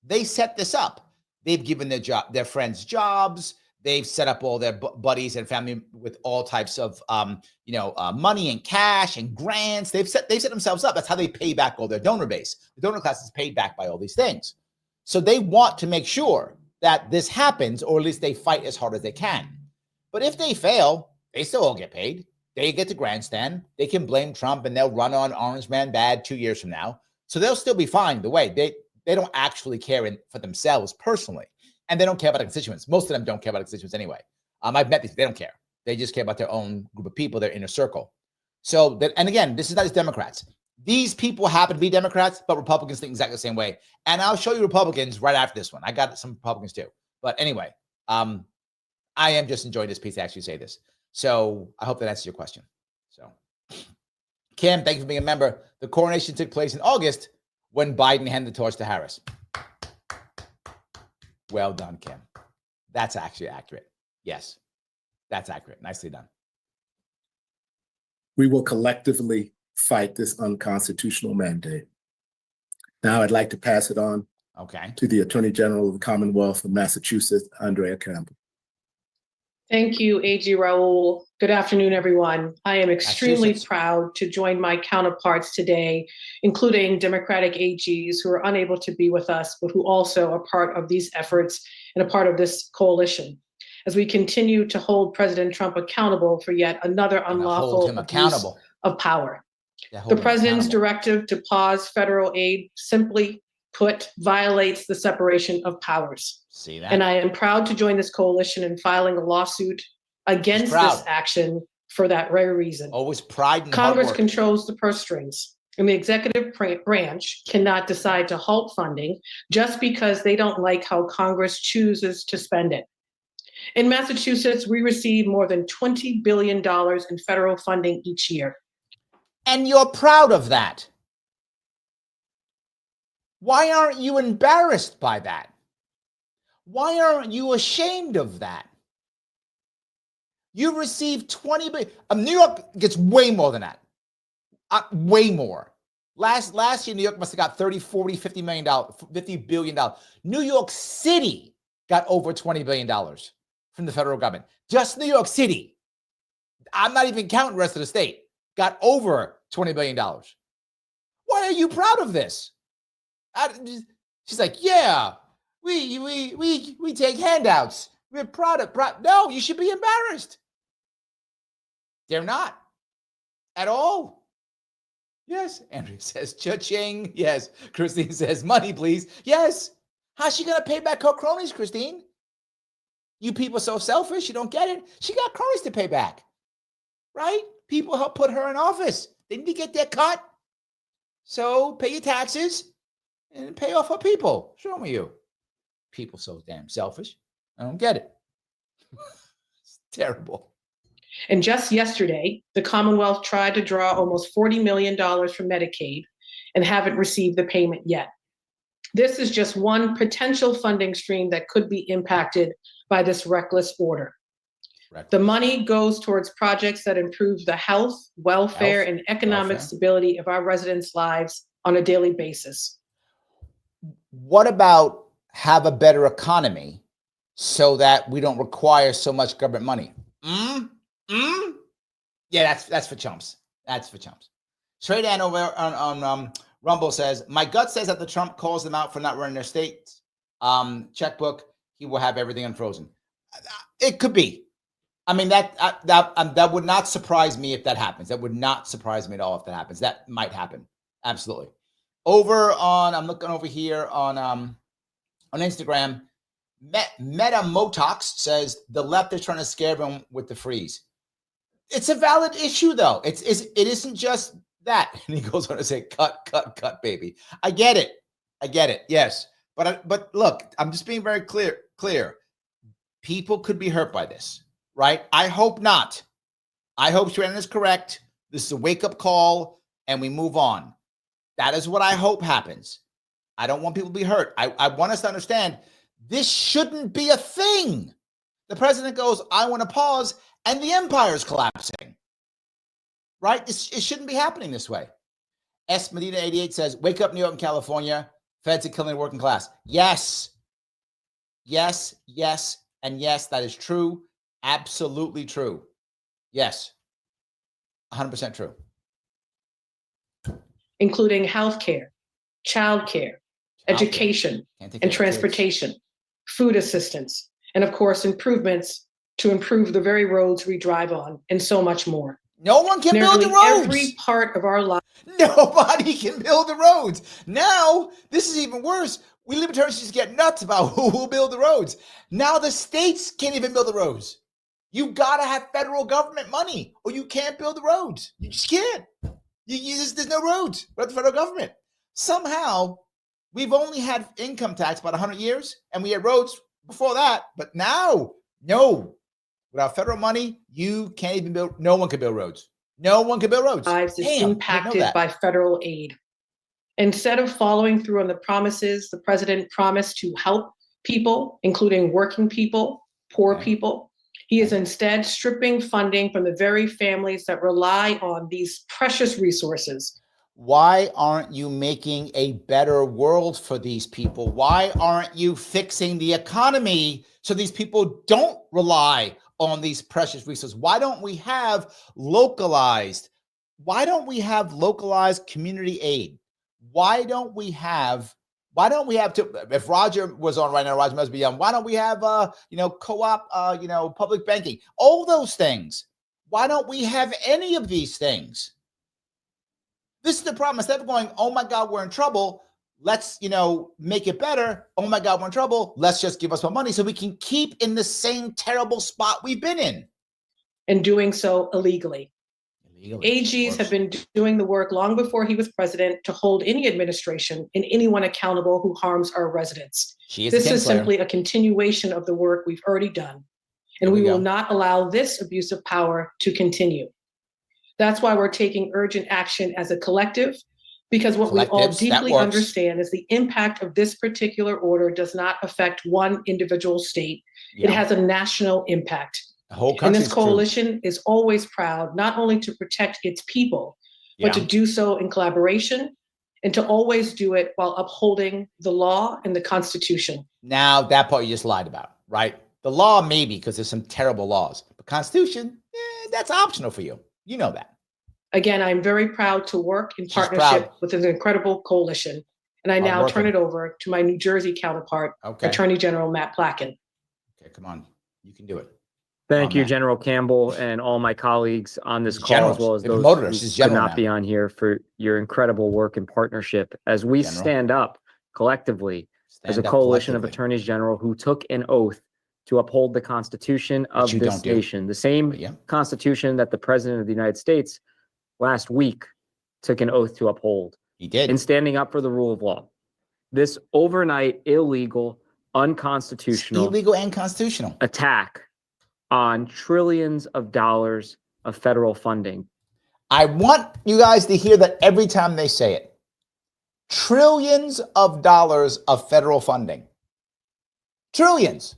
They set this up. They've given their friends jobs. They've set up all their buddies and family with all types of, money and cash and grants. They've set themselves up. That's how they pay back all their donor base. The donor class is paid back by all these things. So they want to make sure that this happens, or at least they fight as hard as they can. But if they fail, they still all get paid. They get to grandstand. They can blame Trump, and they'll run on Orange Man bad 2 years from now. So they'll still be fine. The way they don't actually care for themselves personally, and they don't care about the constituents. Most of them don't care about the constituents anyway. I've met these. They don't care. They just care about their own group of people, their inner circle. So and again, this is not just Democrats. These people happen to be Democrats, but Republicans think exactly the same way. And I'll show you Republicans right after this one. I got some Republicans too. But anyway, I am just enjoying this piece to actually say this. So I hope that answers your question. So, Kim, thank you for being a member. The coronation took place in August when Biden handed the torch to Harris. Well done, Kim. That's actually accurate. Yes, that's accurate. Nicely done. We will collectively fight this unconstitutional mandate. Now I'd like to pass it on to the Attorney General of the Commonwealth of Massachusetts, Andrea Campbell. Thank you, AG Raul. Good afternoon, everyone. I am extremely proud to join my counterparts today, including Democratic AGs who are unable to be with us, but who also are part of these efforts and a part of this coalition, as we continue to hold President Trump accountable for yet another unlawful abuse of power. The president's directive to pause federal aid, simply put, violates the separation of powers. See that? And I am proud to join this coalition in filing a lawsuit against this action for that very reason. Always pride in Congress controls the purse strings, and the executive branch cannot decide to halt funding just because they don't like how Congress chooses to spend it. In Massachusetts, we receive more than $20 billion in federal funding each year. And you're proud of that. Why aren't you embarrassed by that? Why aren't you ashamed of that? You receive $20 billion. New York gets way more than that. Way more. Last year, New York must have got $50 billion. New York City got over $20 billion from the federal government. Just New York City. I'm not even counting the rest of the state. Got over $20 billion. Why are you proud of this? She's like, yeah, we take handouts. We're proud of. No, you should be embarrassed. They're not at all. Yes, Andrew says, cha-ching. Yes, Christine says, money, please. Yes. How's she going to pay back her cronies, Christine? You people are so selfish. You don't get it. She got cronies to pay back, right? People helped put her in office. They need to get their cut. So pay your taxes and pay off her people. Show me you. People so damn selfish. I don't get it. It's terrible. And just yesterday, the Commonwealth tried to draw almost $40 million from Medicaid and haven't received the payment yet. This is just one potential funding stream that could be impacted by this reckless order. The money goes towards projects that improve the health, welfare, and economic stability of our residents' lives on a daily basis. What about have a better economy so that we don't require so much government money? Yeah, that's for chumps. That's for chumps. Straight Dan over on Rumble says, my gut says that the Trump calls them out for not running their state checkbook. He will have everything unfrozen. It could be. I mean, that would not surprise me if that happens. That would not surprise me at all if that happens. That might happen. Absolutely. I'm looking over here on Instagram. Meta Motox says the left is trying to scare everyone with the freeze. It's a valid issue, though. It isn't just that. And he goes on to say, cut, baby. I get it. Yes. But look, I'm just being very clear. People could be hurt by this. Right? I hope not. I hope Shannon is correct. This is a wake-up call, and we move on. That is what I hope happens. I don't want people to be hurt. I want us to understand this shouldn't be a thing. The president goes, I want to pause, and the empire is collapsing. Right? It shouldn't be happening this way. S. Medina 88 says, wake up New York and California. Feds are killing the working class. Yes. And yes, that is true. Absolutely true. Yes. 100% true. Including healthcare, childcare, education, and transportation, food assistance, and of course, improvements to improve the very roads we drive on, and so much more. No one can build the roads. Every part of our life. Nobody can build the roads. Now, this is even worse. We libertarians just get nuts about who will build the roads. Now the states can't even build the roads. You got to have federal government money or you can't build the roads. You just can't. There's no roads without the federal government. Somehow, we've only had income tax about 100 years, and we had roads before that. But now, no. Without federal money, you can't even build. No one can build roads. No one can build roads. Lives is impacted by federal aid. Instead of following through on the promises the president promised to help people, including working people, poor people, he is instead stripping funding from the very families that rely on these precious resources. Why aren't you making a better world for these people? Why aren't you fixing the economy so these people don't rely on these precious resources? Why don't we have localized community aid? Why don't we have if Roger was on right now, Roger must be on. Why don't we have co-op, public banking, all those things? Why don't we have any of these things? This is the problem. Instead of going, oh my God, we're in trouble, let's, make it better. Oh my God, we're in trouble. Let's just give us more money so we can keep in the same terrible spot we've been in. And doing so illegally. AGs have been doing the work long before he was president to hold any administration and anyone accountable who harms our residents. This is simply a continuation of the work we've already done. And we will not allow this abuse of power to continue. That's why we're taking urgent action as a collective, because what we all deeply understand is the impact of this particular order does not affect one individual state. It has a national impact. The whole country. And this coalition is always proud not only to protect its people, but to do so in collaboration and to always do it while upholding the law and the Constitution. Now, that part you just lied about, right? The law, maybe, because there's some terrible laws, but Constitution, that's optional for you. You know that. Again, I'm very proud to work in partnership with an incredible coalition. And I now turn it over to my New Jersey counterpart, Attorney General Matt Placken. Okay, come on. You can do it. Thank you, General Campbell, and all my colleagues on this call, as well as those who could not be on here, for your incredible work and partnership as we stand up collectively as a coalition of attorneys general who took an oath to uphold the Constitution of this nation, the same Constitution that the President of the United States last week took an oath to uphold. He did. In standing up for the rule of law. This overnight illegal, unconstitutional, illegal and constitutional attack on trillions of dollars of federal funding. I want you guys to hear that every time they say it. Trillions of dollars of federal funding. Trillions.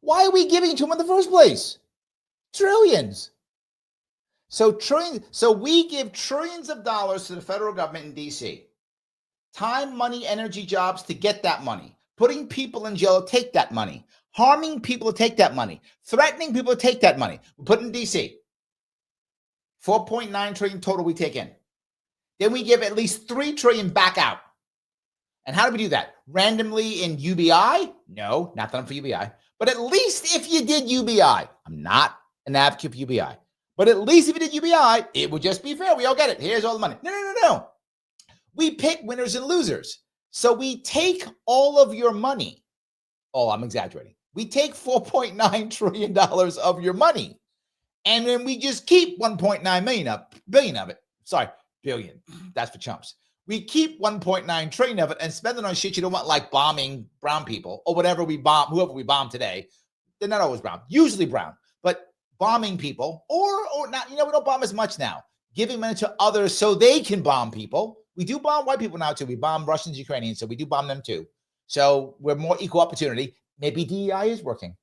Why are we giving it to them in the first place? Trillions. So we give trillions of dollars to the federal government in DC. Time, money, energy, jobs to get that money. Putting people in jail to take that money. Harming people to take that money. Threatening people to take that money. We put it in DC. 4.9 trillion total we take in. Then we give at least 3 trillion back out. And how do we do that? Randomly in UBI? No, not that I'm for UBI. But at least if you did UBI, I'm not an advocate for UBI. But at least if you did UBI, it would just be fair. We all get it. Here's all the money. No. We pick winners and losers. So we take all of your money. Oh, I'm exaggerating. We take $4.9 trillion of your money. And then we just keep 1.9 billion of it. Sorry, billion. That's for chumps. We keep 1.9 trillion of it and spend it on shit you don't want, like bombing brown people or whatever we bomb, whoever we bomb today. They're not always brown, usually brown, but bombing people or not, we don't bomb as much now. Giving money to others so they can bomb people. We do bomb white people now too. We bomb Russians, Ukrainians, so we do bomb them too. So we're more equal opportunity. Maybe DEI is working.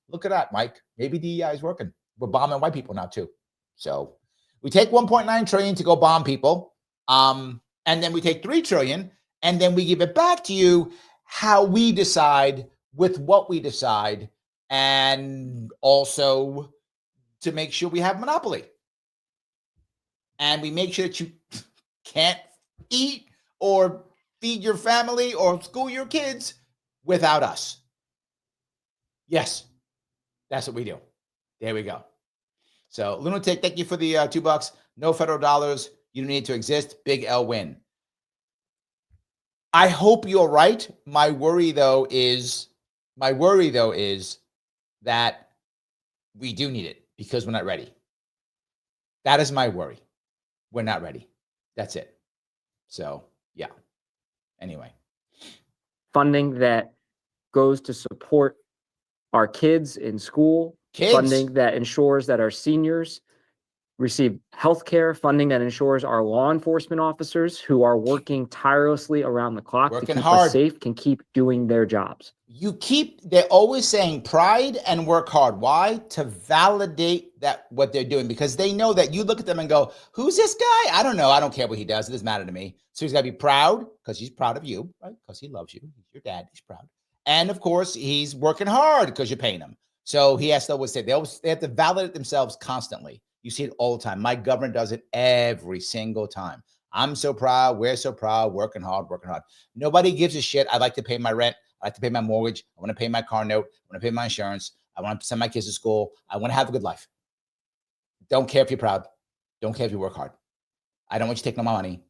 Look at that, Mike. Maybe DEI is working. We're bombing white people now too. So we take 1.9 trillion to go bomb people. And then we take 3 trillion and then we give it back to you how we decide with what we decide, and also to make sure we have monopoly. And we make sure that you can't eat or feed your family or school your kids without us. Yes, that's what we do. There we go. So, Lunatic, thank you for the $2. No federal dollars. You don't need to exist. Big L win. I hope you're right. My worry though is that we do need it because we're not ready. That is my worry. We're not ready. That's it. So, yeah. Anyway. Funding that goes to support our kids in school. Funding that ensures that our seniors receive healthcare funding that ensures our law enforcement officers who are working tirelessly around the clock to keep us safe can keep doing their jobs. They're always saying pride and work hard. Why? To validate that what they're doing, because they know that you look at them and go, who's this guy? I don't know. I don't care what he does. It doesn't matter to me. So he's got to be proud because he's proud of you, right? Because he loves you. He's your dad. He's proud. And of course, he's working hard because you're paying him. So he has to always say, they have to validate themselves constantly. You see it all the time. My government does it every single time. I'm so proud. We're so proud. Working hard, working hard. Nobody gives a shit. I like to pay my rent. I like to pay my mortgage. I want to pay my car note. I want to pay my insurance. I want to send my kids to school. I want to have a good life. Don't care if you're proud. Don't care if you work hard. I don't want you taking my money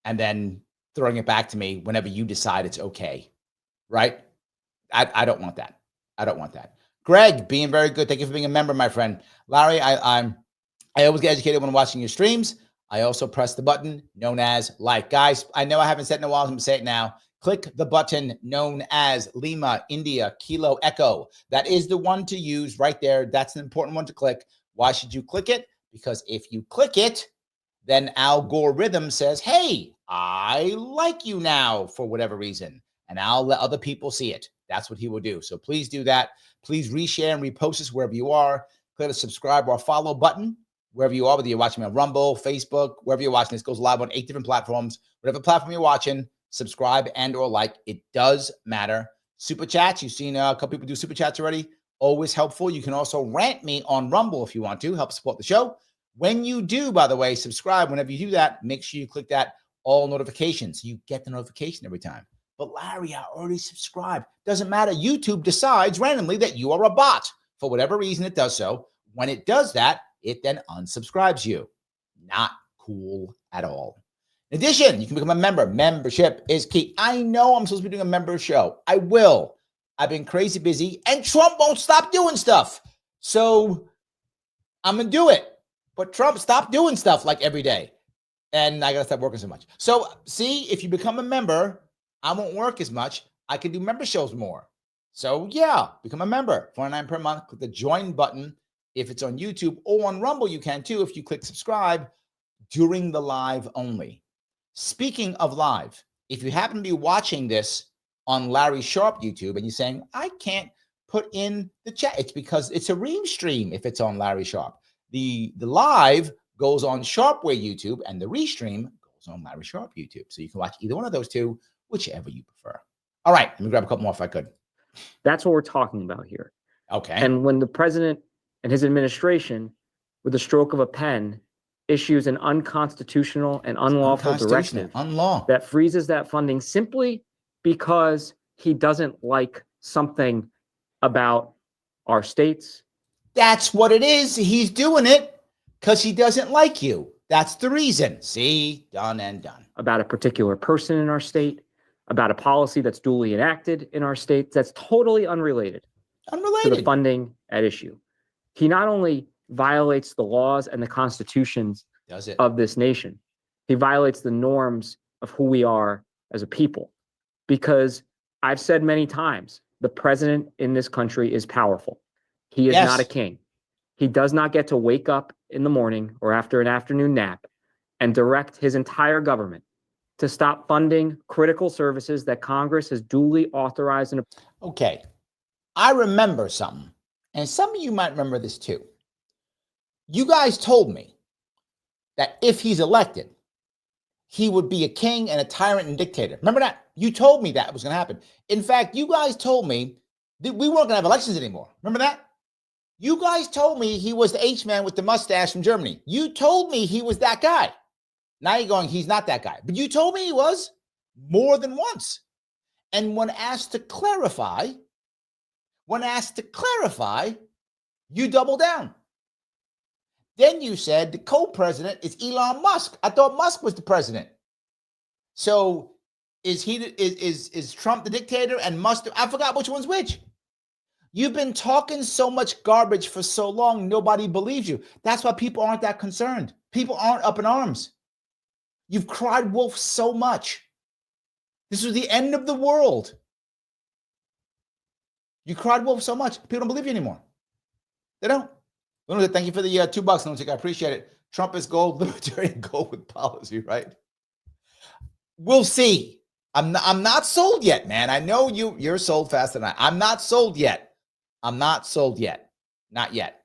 and then throwing it back to me whenever you decide it's okay. Right? I don't want that. I don't want that. Greg, being very good. Thank you for being a member, my friend. Larry, I always get educated when watching your streams. I also press the button known as like. Guys, I know I haven't said it in a while. I'm going to say it now. Click the button known as Lima, India, Kilo, Echo. That is the one to use right there. That's an important one to click. Why should you click it? Because if you click it, then algorithm says, hey, I like you now for whatever reason. And I'll let other people see it. That's what he will do. So please do that. Please reshare and repost this wherever you are. Click the subscribe or follow button wherever you are, whether you're watching me on Rumble, Facebook, wherever you're watching. This goes live on 8 different platforms. Whatever platform you're watching, subscribe and or like. It does matter. Super chats. You've seen a couple people do super chats already. Always helpful. You can also rant me on Rumble if you want to help support the show. When you do, by the way, subscribe. Whenever you do that, make sure you click that all notifications. So you get the notification every time. But Larry, I already subscribed. Doesn't matter. YouTube decides randomly that you are a bot. For whatever reason, it does so. When it does that, it then unsubscribes you. Not cool at all. In addition, you can become a member. Membership is key. I know I'm supposed to be doing a member show. I will. I've been crazy busy, and Trump won't stop doing stuff. So I'm going to do it. But Trump stopped doing stuff like every day. And I got to stop working so much. So see, if you become a member, I won't work as much. I can do member shows more. So yeah, become a member. $49 per month. Click the join button. If it's on YouTube or on Rumble, you can too if you click subscribe during the live only. Speaking of live, if you happen to be watching this on Larry Sharpe YouTube and you're saying, I can't put in the chat, it's because it's a ream stream if it's on Larry Sharpe. The live goes on Sharpe Way YouTube and the restream goes on Larry Sharpe YouTube. So you can watch either one of those two, whichever you prefer. All right, let me grab a couple more if I could. That's what we're talking about here. Okay. And when the president and his administration, with a stroke of a pen, issues an unconstitutional and unlawful directive that freezes that funding simply because he doesn't like something about our states. That's what it is. He's doing it because he doesn't like you. That's the reason. See, done and done. About a particular person in our state, about a policy that's duly enacted in our state that's totally unrelated to the funding at issue. He not only violates the laws and the constitutions of this nation, he violates the norms of who we are as a people. Because I've said many times, the president in this country is powerful. He is not a king. He does not get to wake up in the morning or after an afternoon nap and direct his entire government to stop funding critical services that Congress has duly authorized. Okay. I remember something, and some of you might remember this too. You guys told me that if he's elected, he would be a king and a tyrant and dictator. Remember that? You told me that was going to happen. In fact, you guys told me that we weren't going to have elections anymore. Remember that? You guys told me he was the H-man with the mustache from Germany. You told me he was that guy. Now you're going, he's not that guy. But you told me he was more than once. And when asked to clarify, you double down. Then you said the co-president is Elon Musk. I thought Musk was the president. So is Trump the dictator and Musk? I forgot which one's which. You've been talking so much garbage for so long, nobody believes you. That's why people aren't that concerned. People aren't up in arms. You've cried wolf so much. This was the end of the world. You cried wolf so much, people don't believe you anymore. They don't. Thank you for the $2. I appreciate it. Trump is gold, libertarian gold with policy, right? We'll see. I'm not sold yet, man. I know you're sold faster than I'm not sold yet. I'm not sold yet. Not yet.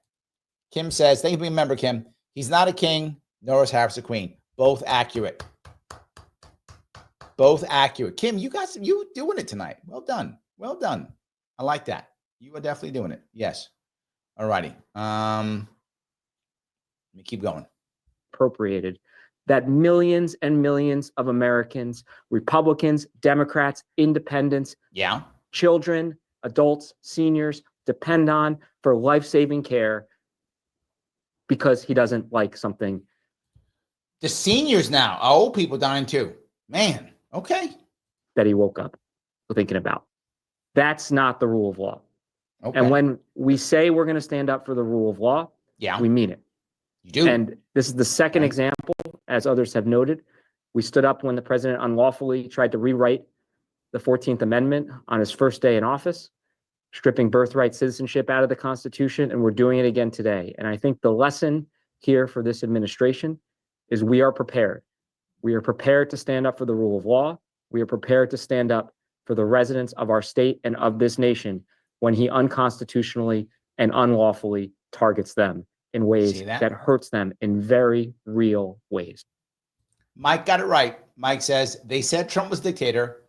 Kim says, thank you for being a member, Kim. He's not a king, nor is Harris a queen. Both accurate. Both accurate. Kim, you doing it tonight. Well done. Well done. I like that. You are definitely doing it. Yes. All righty. Let me keep going. Appropriated that millions and millions of Americans, Republicans, Democrats, independents, children, adults, seniors depend on for life-saving care because he doesn't like something. The seniors now, old people dying too. Man, okay. That he woke up thinking about. That's not the rule of law. Okay. And when we say we're going to stand up for the rule of law, we mean it. You do. And this is the second example, as others have noted. We stood up when the president unlawfully tried to rewrite the 14th Amendment on his first day in office, stripping birthright citizenship out of the Constitution, and we're doing it again today. And I think the lesson here for this administration is we are prepared. We are prepared to stand up for the rule of law. We are prepared to stand up for the residents of our state and of this nation when he unconstitutionally and unlawfully targets them in ways that hurts them in very real ways. Mike got it right. Mike says, they said Trump was dictator,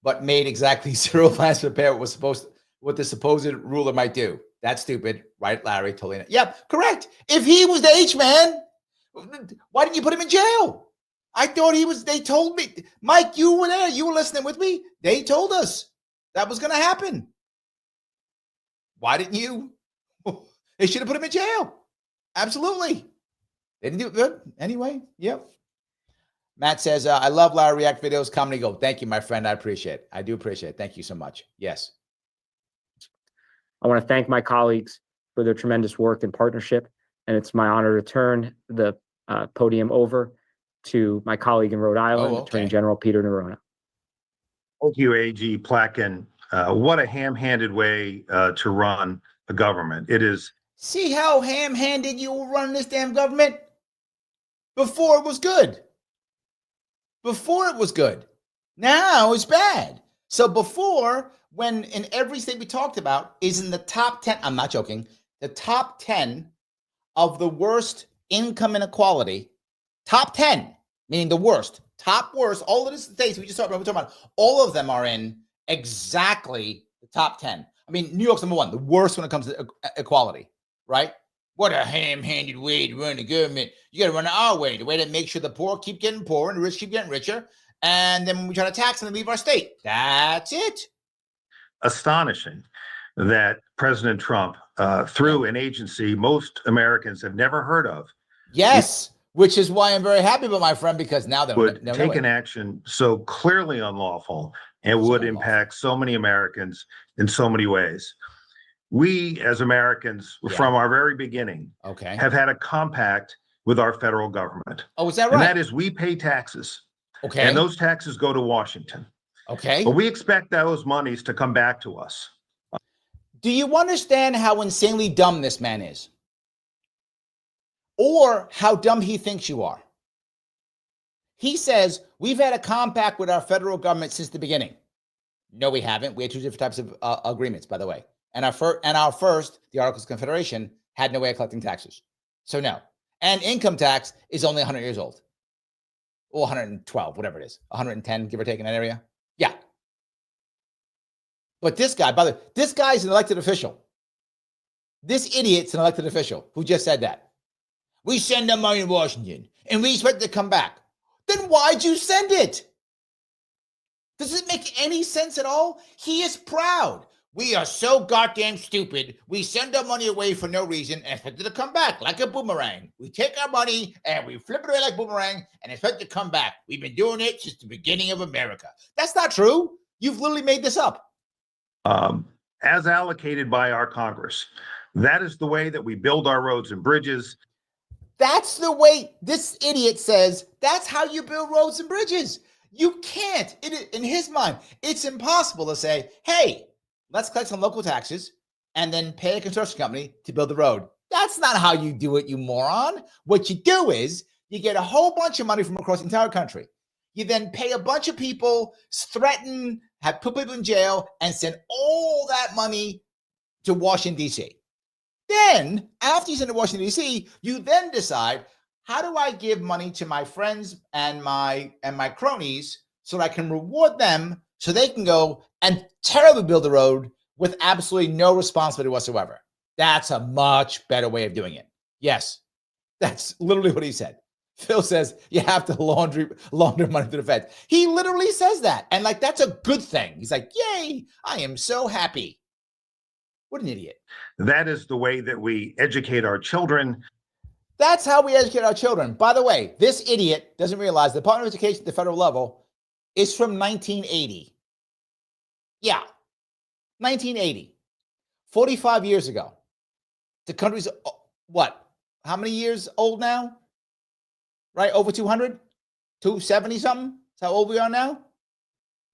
but made exactly zero plans to prepare what the supposed ruler might do. That's stupid. Right, Larry? Totally. Yep, correct. If he was the H-man, why didn't you put him in jail? I thought he was, they told me. Mike, you were there. You were listening with me. They told us that was going to happen. Why didn't you? They should have put him in jail. Absolutely. They didn't do it good. Anyway, yep. Matt says, I love Larry React videos. Comedy Gold. Thank you, my friend. I appreciate it. I do appreciate it. Thank you so much. Yes. I want to thank my colleagues for their tremendous work and partnership. And it's my honor to turn the podium over to my colleague in Rhode Island, Attorney General Peter Neronha. Thank you, AG Plotkin. What a ham-handed way to run a government. It is. See how ham-handed you were running this damn government? Before it was good. Before it was good. Now it's bad. So before, when in every state we talked about is in the top 10, I'm not joking, the top 10 of the worst income inequality, top 10, meaning the worst, top worst, all of the states we just talked about, all of them are in exactly the top 10. I mean, New York's number one, the worst when it comes to equality, right? What a ham-handed way to run the government. You got to run it our way, the way that makes sure the poor keep getting poorer and the rich keep getting richer. And then when we try to tax them and leave our state, that's it. Astonishing that President Trump, through an agency most Americans have never heard of. Yes, which is why I'm very happy about my friend, because now they would take an action so clearly unlawful and would impact so many Americans in so many ways. We, as Americans, from our very beginning, have had a compact with our federal government. Oh, is that right? And that is we pay taxes. Okay. And those taxes go to Washington. Okay. But we expect those monies to come back to us. Do you understand how insanely dumb this man is? Or how dumb he thinks you are? He says, we've had a compact with our federal government since the beginning. No, we haven't. We had two different types of agreements, by the way. And our first, the Articles of Confederation, had no way of collecting taxes. So no. And income tax is only 100 years old. Or 112, whatever it is. 110, give or take, in that area. Yeah. But this guy, by the way, this guy's an elected official. This idiot's an elected official who just said that. We send our money to Washington, and we expect it to come back. Then why'd you send it? Does it make any sense at all? He is proud. We are so goddamn stupid. We send our money away for no reason and expect it to come back like a boomerang. We take our money and we flip it away like a boomerang and expect it to come back. We've been doing it since the beginning of America. That's not true. You've literally made this up. As allocated by our Congress. That is the way that we build our roads and bridges. That's the way this idiot says that's how you build roads and bridges. You can't. In his mind, it's impossible to say, hey, let's collect some local taxes and then pay a construction company to build the road. That's not how you do it, you moron. What you do is you get a whole bunch of money from across the entire country. You then pay a bunch of people, threaten, put people in jail, and send all that money to Washington, D.C. Then, after you send it to Washington, D.C., you then decide, how do I give money to my friends and my cronies so that I can reward them so they can go and terribly build the road with absolutely no responsibility whatsoever? That's a much better way of doing it. Yes, that's literally what he said. Phil says you have to launder money to the feds. He literally says that. And like, that's a good thing. He's like, yay, I am so happy. What an idiot. That is the way that we educate our children. That's how we educate our children. By the way, this idiot doesn't realize the Department of Education at the federal level is from 1980. Yeah, 1980. 45 years ago. The country's, what? How many years old now? Right? Over 200? 270 something? That's how old we are now?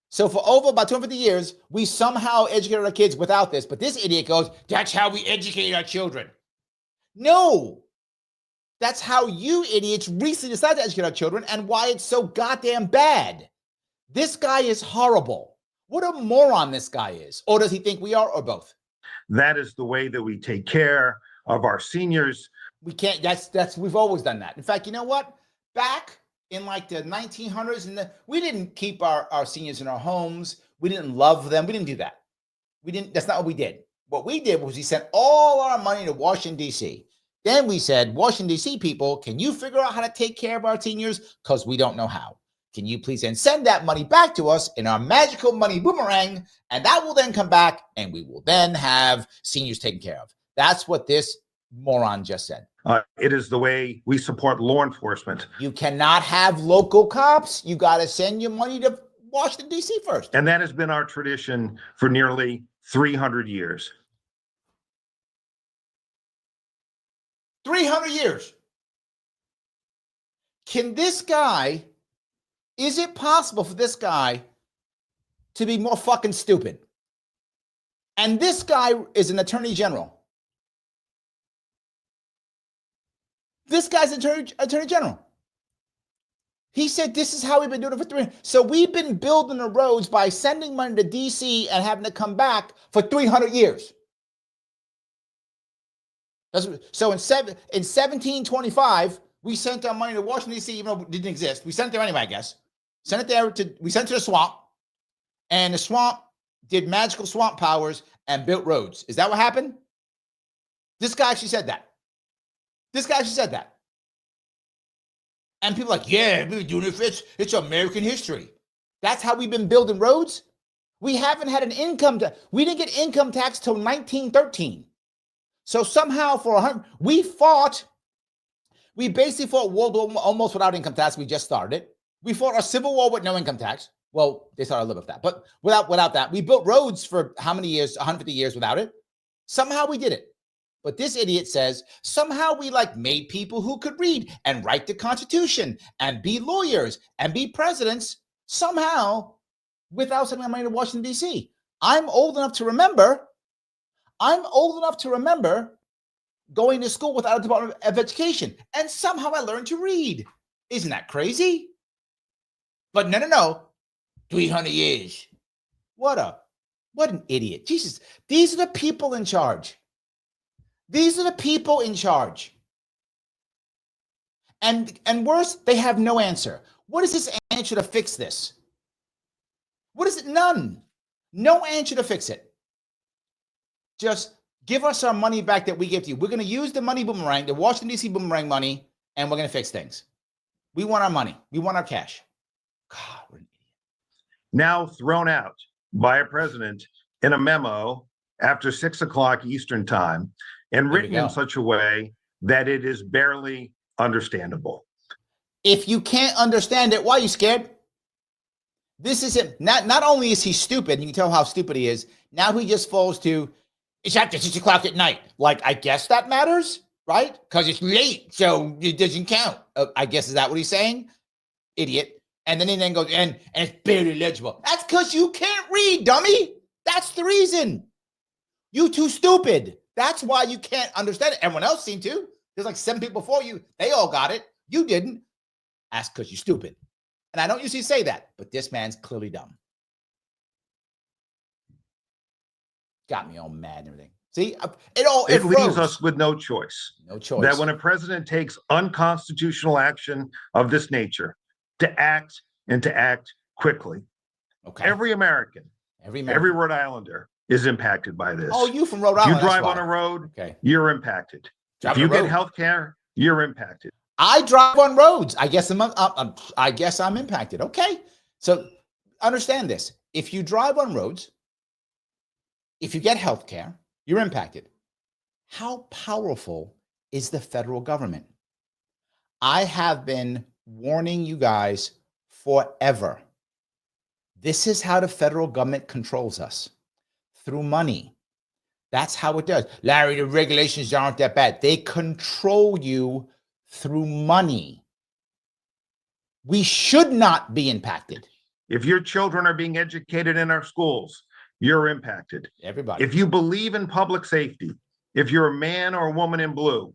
So for over about 250 years, we somehow educated our kids without this. But this idiot goes, that's how we educate our children. No. That's how you idiots recently decided to educate our children and why it's so goddamn bad. This guy is horrible. What a moron this guy is. Or does he think we are, or both? That is the way that we take care of our seniors. We can't, we've always done that. In fact, you know what? Back in like the 1900s, we didn't keep our seniors in our homes. We didn't love them. We didn't do that. That's not what we did. What we did was we sent all our money to Washington, D.C. Then we said, Washington, D.C. people, can you figure out how to take care of our seniors? Because we don't know how. Can you please then send that money back to us in our magical money boomerang? And that will then come back and we will then have seniors taken care of. That's what this moron just said. It is the way we support law enforcement. You cannot have local cops. You got to send your money to Washington, D.C. first. And that has been our tradition for nearly 300 years. 300 years. Is it possible for this guy to be more fucking stupid? And this guy is an attorney general. This guy's attorney general. He said this is how we've been doing it for 300. So we've been building the roads by sending money to D.C. and having to come back for 300 years. So in 1725, we sent our money to Washington, D.C., even though it didn't exist. We sent it there anyway, I guess. We sent it to the swamp, and the swamp did magical swamp powers and built roads. Is that what happened? This guy actually said that. And people are like, yeah, we've been doing it. It's American history. That's how we've been building roads. We haven't had an income tax. We didn't get income tax till 1913. So somehow we basically fought World War I almost without income tax. We just started it. We fought a civil war with no income tax. Well, they started a little bit of that, but without that, we built roads for how many years? 150 years without it. Somehow we did it. But this idiot says somehow we made people who could read and write the Constitution and be lawyers and be presidents somehow without sending money to Washington, D.C. I'm old enough to remember going to school without a Department of Education. And somehow I learned to read. Isn't that crazy? But no. 300 years. What an idiot. Jesus, these are the people in charge. And worse, they have no answer. What is this answer to fix this? What is it? None. No answer to fix it. Just give us our money back that we give to you. We're going to use the money boomerang, the Washington, D.C. boomerang money, and we're going to fix things. We want our money. We want our cash. God, we're an idiot. Now thrown out by a president in a memo after 6 o'clock Eastern time and written in such a way that it is barely understandable. If you can't understand it, why are you scared? This isn't, not only is he stupid, you can tell how stupid he is, now he just falls to, it's after 6 o'clock at night. I guess that matters, right? Because it's late, so it doesn't count. I guess, is that what he's saying? Idiot. And then he goes, and it's barely legible. That's because you can't read, dummy. That's the reason. You too stupid. That's why you can't understand it. Everyone else seemed to. There's like 7 people before you. They all got it. You didn't. That's because you're stupid. And I don't usually say that, but this man's clearly dumb. Got me all mad and everything. See, it leaves us with no choice. No choice. That when a president takes unconstitutional action of this nature, to act and to act quickly. Okay. Every American, every Rhode Islander is impacted by this. Oh, you from Rhode Island? If you drive on a road, you're impacted. Driving if you get health care, you're impacted. I drive on roads. I guess I'm impacted. Okay. So understand this. If you drive on roads, if you get health care, you're impacted. How powerful is the federal government? I have been warning you guys forever. This is how the federal government controls us, through money. That's how it does. Larry, the regulations aren't that bad. They control you through money. We should not be impacted. If your children are being educated in our schools, you're impacted. Everybody. If you believe in public safety, if you're a man or a woman in blue,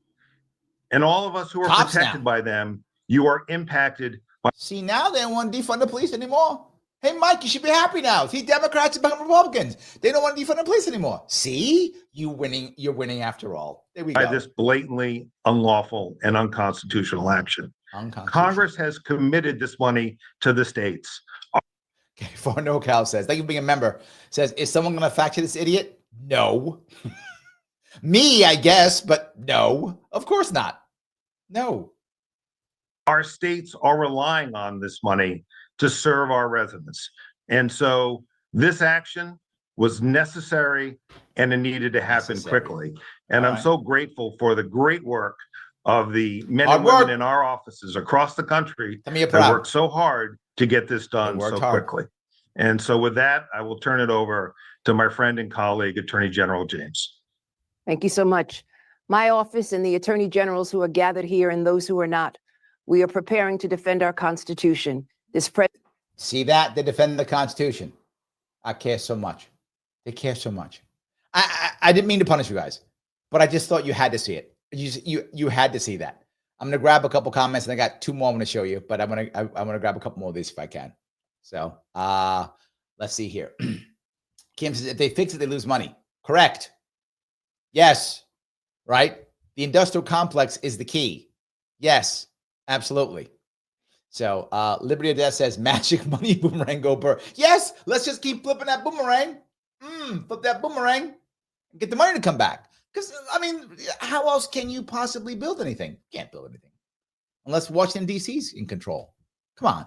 and all of us who are protected by them, you are impacted. See, now they don't want to defund the police anymore. Hey, Mike, you should be happy now. See, Democrats and Republicans, they don't want to defund the police anymore. See, you're winning after all. There we go. By this blatantly unlawful and unconstitutional action. Congress has committed this money to the states. Okay, for NoCal says, thank you for being a member, says, is someone going to fact check this idiot? No. Me, I guess, but no, of course not. No. Our states are relying on this money to serve our residents. And so this action was necessary and it needed to happen quickly. And I'm so grateful for the great work of the men and women in our offices across the country that worked so hard to get this done so quickly. And so with that, I will turn it over to my friend and colleague, Attorney General James. Thank you so much. My office and the attorney generals who are gathered here and those who are not, we are preparing to defend our Constitution. See that? They defend the Constitution. I care so much. They care so much. I didn't mean to punish you guys, but I just thought you had to see it. You had to see that. I'm going to grab a couple comments, and I got 2 more I'm going to show you, but I'm going to grab a couple more of these if I can. So let's see here. Kim says, if they fix it, they lose money. Correct. Yes. Right? The industrial complex is the key. Yes, absolutely. So Liberty of Death says, magic money boomerang go burr. Yes, let's just keep flipping that boomerang. Flip that boomerang and get the money to come back. Because, I mean, how else can you possibly build anything? You can't build anything unless Washington, D.C.'s in control. Come on.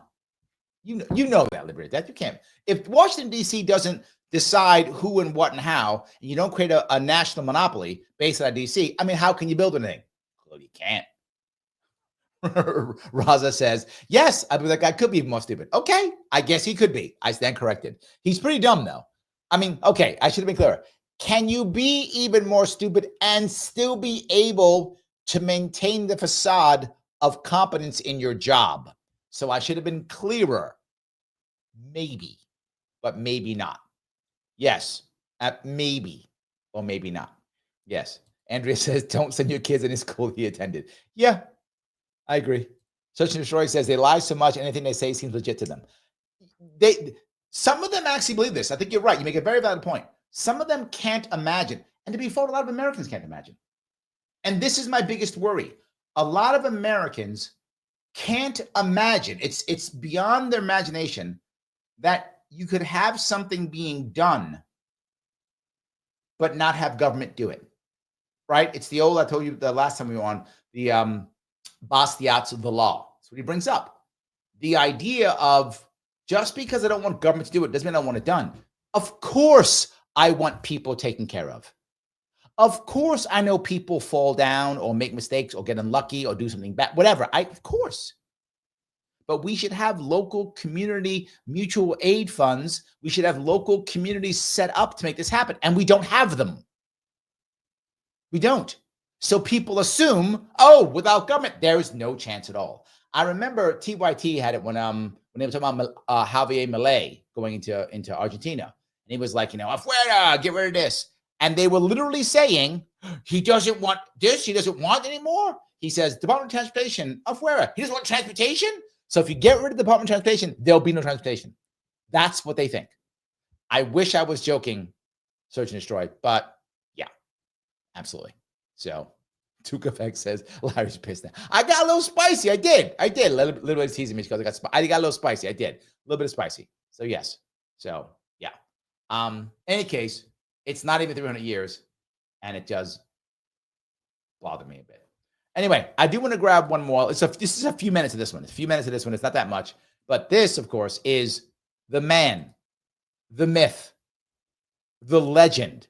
You know that, Liberty of Death. You can't. If Washington, D.C. doesn't decide who and what and how, and you don't create a national monopoly based on D.C., I mean, how can you build anything? Well, you can't. Raza says, yes, I believe that guy could be more stupid. Okay, I guess he could be. I stand corrected. He's pretty dumb, though. I mean, okay, I should have been clearer. Can you be even more stupid and still be able to maintain the facade of competence in your job? So I should have been clearer. Maybe, but maybe not. Yes, maybe, or maybe not. Yes. Andrea says, don't send your kids in school he attended. Yeah, I agree. Search and Destroy says they lie so much, anything they say seems legit to them. Some of them actually believe this. I think you're right. You make a very valid point. Some of them can't imagine. And to be fair, a lot of Americans can't imagine. And this is my biggest worry. A lot of Americans can't imagine. It's beyond their imagination that you could have something being done, but not have government do it. Right? It's the old, I told you the last time we were on, the Bastiat's of the law. That's what he brings up. The idea of just because I don't want government to do it doesn't mean I want it done. Of course, I want people taken care of. Of course, I know people fall down or make mistakes or get unlucky or do something bad, whatever. Of course. But we should have local community mutual aid funds. We should have local communities set up to make this happen. And we don't have them. We don't. So people assume, oh, without government, there is no chance at all. I remember TYT had it when they were talking about Javier Milei going into Argentina. And he was like, afuera, get rid of this. And they were literally saying, He doesn't want this. He doesn't want anymore. He says, Department of Transportation of where? He doesn't want transportation. So if you get rid of the Department of Transportation, there'll be no transportation. That's what they think. I wish I was joking, search and destroy, but yeah, absolutely. So Tuka Effect says, Larry's pissed now. I got a little spicy. I did. A little bit teasing me because I got a little spicy. I did. A little bit of spicy. So yes. So yeah. Any case, it's not even 300 years, and it does bother me a bit. Anyway, I do want to grab one more. This is a few minutes of this one. It's a few minutes of this one. It's not that much. But this, of course, is the man, the myth, the legend,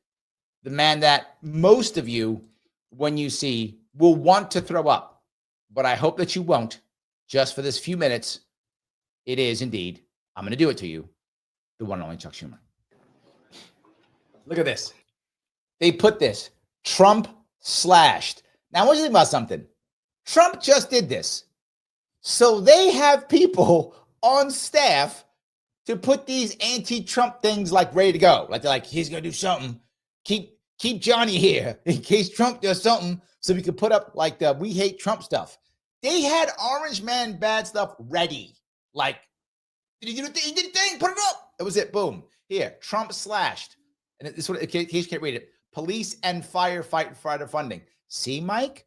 the man that most of you, when you see, will want to throw up. But I hope that you won't. Just for this few minutes, it is indeed, I'm going to do it to you, the one and only Chuck Schumer. Look at this. They put this, Trump slashed. Now, I want you to think about something. Trump just did this. So they have people on staff to put these anti-Trump things like ready to go. Like they're like, he's going to do something. Keep Johnny here in case Trump does something so we can put up like the we hate Trump stuff. They had Orange Man bad stuff ready. Like, did he do the thing? He did the thing. Put it up. That was it. Boom. Here, Trump slashed. And this one, in case you can't read it, police and firefighter funding. See, Mike,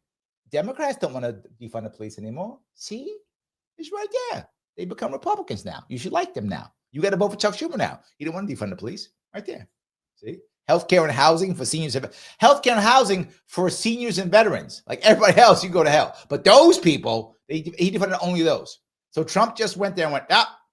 Democrats don't want to defund the police anymore. See, it's right there. They become Republicans now. You should like them now. You got to vote for Chuck Schumer now. You don't want to defund the police. Right there. See, healthcare and housing for seniors. Healthcare and housing for seniors and veterans. Like everybody else, you go to hell. But those people, he defunded only those. So Trump just went there and went,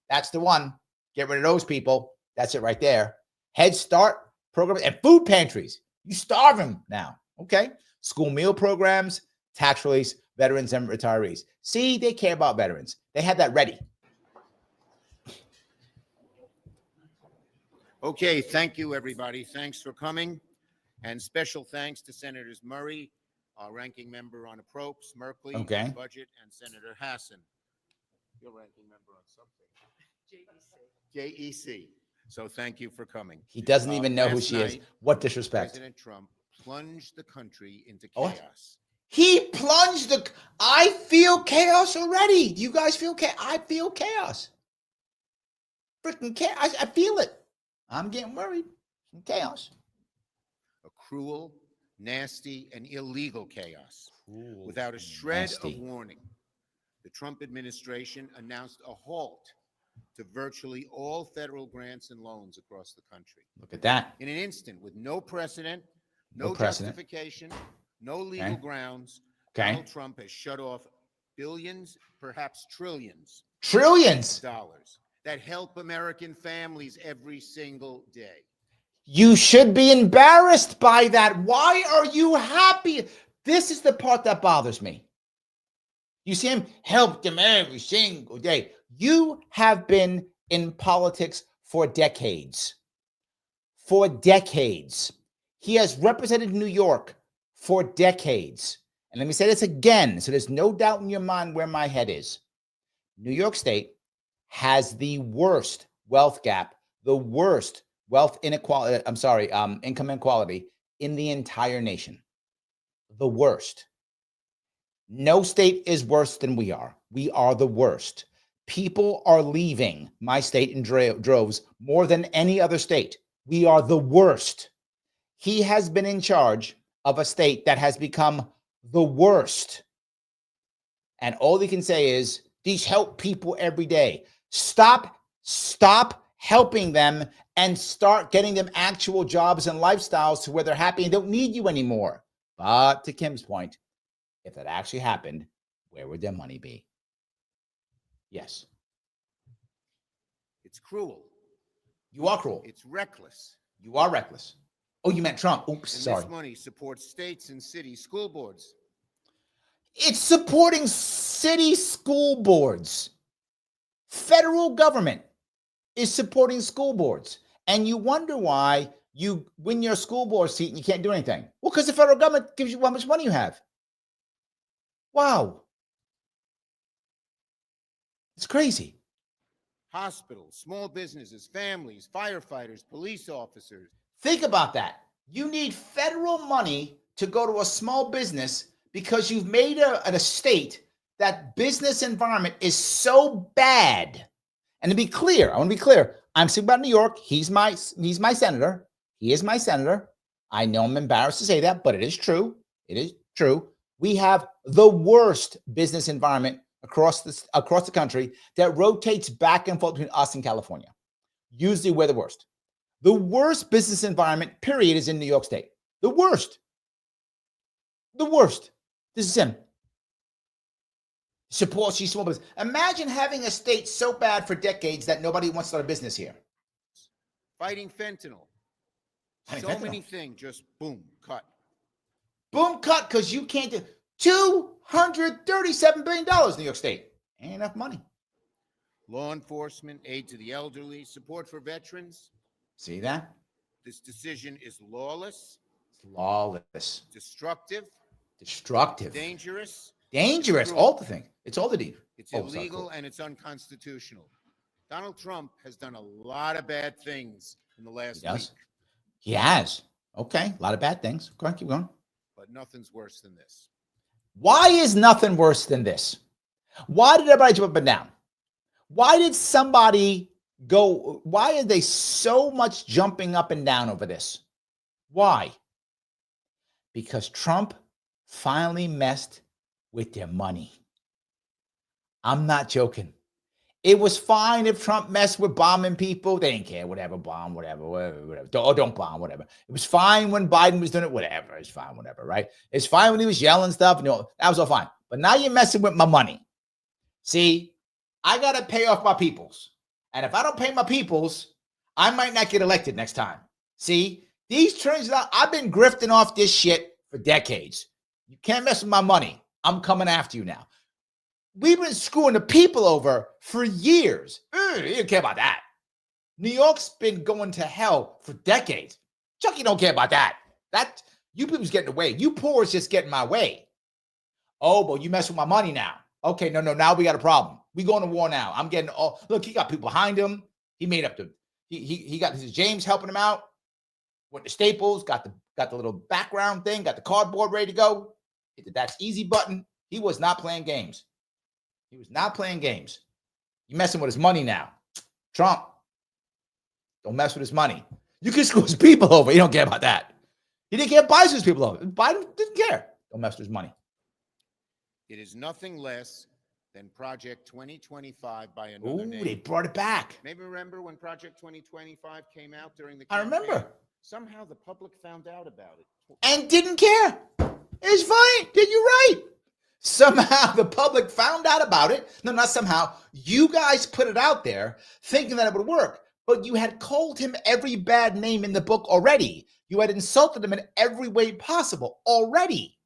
that's the one. Get rid of those people. That's it right there. Head Start programs and food pantries. You starve them now. Okay. School meal programs, tax release, veterans and retirees. See, they care about veterans. They had that ready. Okay, thank you, everybody. Thanks for coming. And special thanks to Senators Murray, our ranking member on appropriations, Merkley, on budget, and Senator Hassan, your ranking member on something. JEC. So thank you for coming. He doesn't even know who she is. What disrespect. President Trump plunged the country into chaos. He plunged I feel chaos already. Do you guys feel chaos? I feel chaos. Freaking chaos. I feel it. I'm getting worried. Some chaos. A cruel, nasty, and illegal chaos. Without a shred of warning, the Trump administration announced a halt to virtually all federal grants and loans across the country. Look at that. In an instant, with no precedent, no justification, no legal grounds, Donald Trump has shut off billions, perhaps trillions of dollars that help American families every single day. You should be embarrassed by that. Why are you happy? This is the part that bothers me. You see him help them every single day. You have been in politics for decades. For decades. He has represented New York for decades. And let me say this again, so there's no doubt in your mind where my head is. New York State has the worst wealth gap, the worst wealth inequality, income inequality in the entire nation. The worst. No state is worse than we are. We are the worst. People are leaving my state in droves more than any other state. We are the worst. He has been in charge of a state that has become the worst. And all he can say is, these help people every day. Stop helping them and start getting them actual jobs and lifestyles to where they're happy and don't need you anymore. But to Kim's point, if that actually happened, where would their money be? Yes. It's cruel. You are cruel. It's reckless. You are reckless. Oh, you meant Trump. Oops, and sorry. This money supports states and city school boards. It's supporting city school boards. Federal government is supporting school boards. And you wonder why you win your school board seat and you can't do anything. Well, because the federal government gives you how much money you have. Wow. It's crazy. Hospitals, small businesses, families, firefighters, police officers. Think about that. You need federal money to go to a small business because you've made an state that business environment is so bad. And to be clear, I want to be clear. I'm speaking about New York. He's my senator. He is my senator. I know I'm embarrassed to say that, but it is true. It is true. We have the worst business environment across the country that rotates back and forth between us and California. Usually we're the worst. The worst business environment, period, is in New York State. The worst. The worst. This is him. Supports these small business. Imagine having a state so bad for decades that nobody wants to start a business here. Fighting fentanyl. So many things, just boom, cut. Boom, cut, because you can't do $237 billion in New York State. Ain't enough money. Law enforcement, aid to the elderly, support for veterans. See that? This decision is lawless. Lawless. Destructive. Destructive. Dangerous. Dangerous. All the thing. It's all the deed. It's illegal and it's unconstitutional. Donald Trump has done a lot of bad things in the last week. He has. Okay. A lot of bad things. Go on, keep going. But nothing's worse than this. Why is nothing worse than this? Why did everybody jump up and down? Why did somebody go? Why are they so much jumping up and down over this? Why? Because Trump finally messed with their money. I'm not joking. It was fine if Trump messed with bombing people. They didn't care. Whatever, bomb, whatever. Don't bomb, whatever. It was fine when Biden was doing it. Whatever. It's fine, whatever, right? It's fine when he was yelling stuff. No, that was all fine. But now you're messing with my money. See, I got to pay off my peoples. And if I don't pay my peoples, I might not get elected next time. See, these turns out I've been grifting off this shit for decades. You can't mess with my money. I'm coming after you now. We've been screwing the people over for years. You don't care about that. New York's been going to hell for decades. Chucky don't care about that. That you people's getting away. You poor is just getting my way. Oh, but you mess with my money now. Okay, no. Now we got a problem. We going to war now. I'm getting all. Look, he got people behind him. He made up the. He got his James helping him out. Went to Staples. Got the little background thing. Got the cardboard ready to go. Hit the that's easy button. He was not playing games. He was not playing games. You messing with his money now. Trump, don't mess with his money. You can screw his people over. You don't care about that. He didn't care if Biden screws people over. Biden didn't care. Don't mess with his money. It is nothing less than Project 2025 by another name. They brought it back. Maybe remember when Project 2025 came out during the campaign? I remember. Somehow the public found out about it. And didn't care. It's fine. Did you right? Somehow the public found out about it. No, not somehow. You guys put it out there thinking that it would work, but you had called him every bad name in the book already. You had insulted him in every way possible already.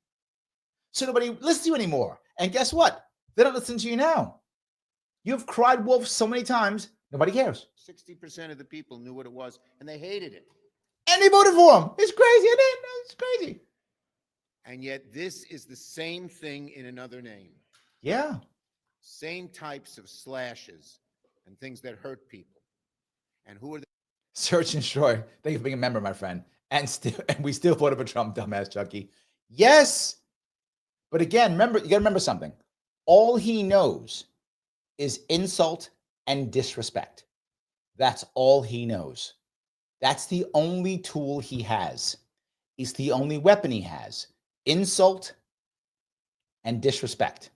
So nobody listens to you anymore. And guess what? They don't listen to you now. You've cried wolf so many times, nobody cares. 60% of the people knew what it was, and they hated it. And they voted for him. It's crazy, isn't it? It's crazy. And yet this is the same thing in another name. Yeah. Same types of slashes and things that hurt people. And who are they? Search and destroy. Thank you for being a member, my friend. And we still voted for Trump, dumbass Chucky. Yes. But again, remember, you got to remember something. All he knows is insult and disrespect. That's all he knows. That's the only tool he has. It's the only weapon he has. Insult and disrespect.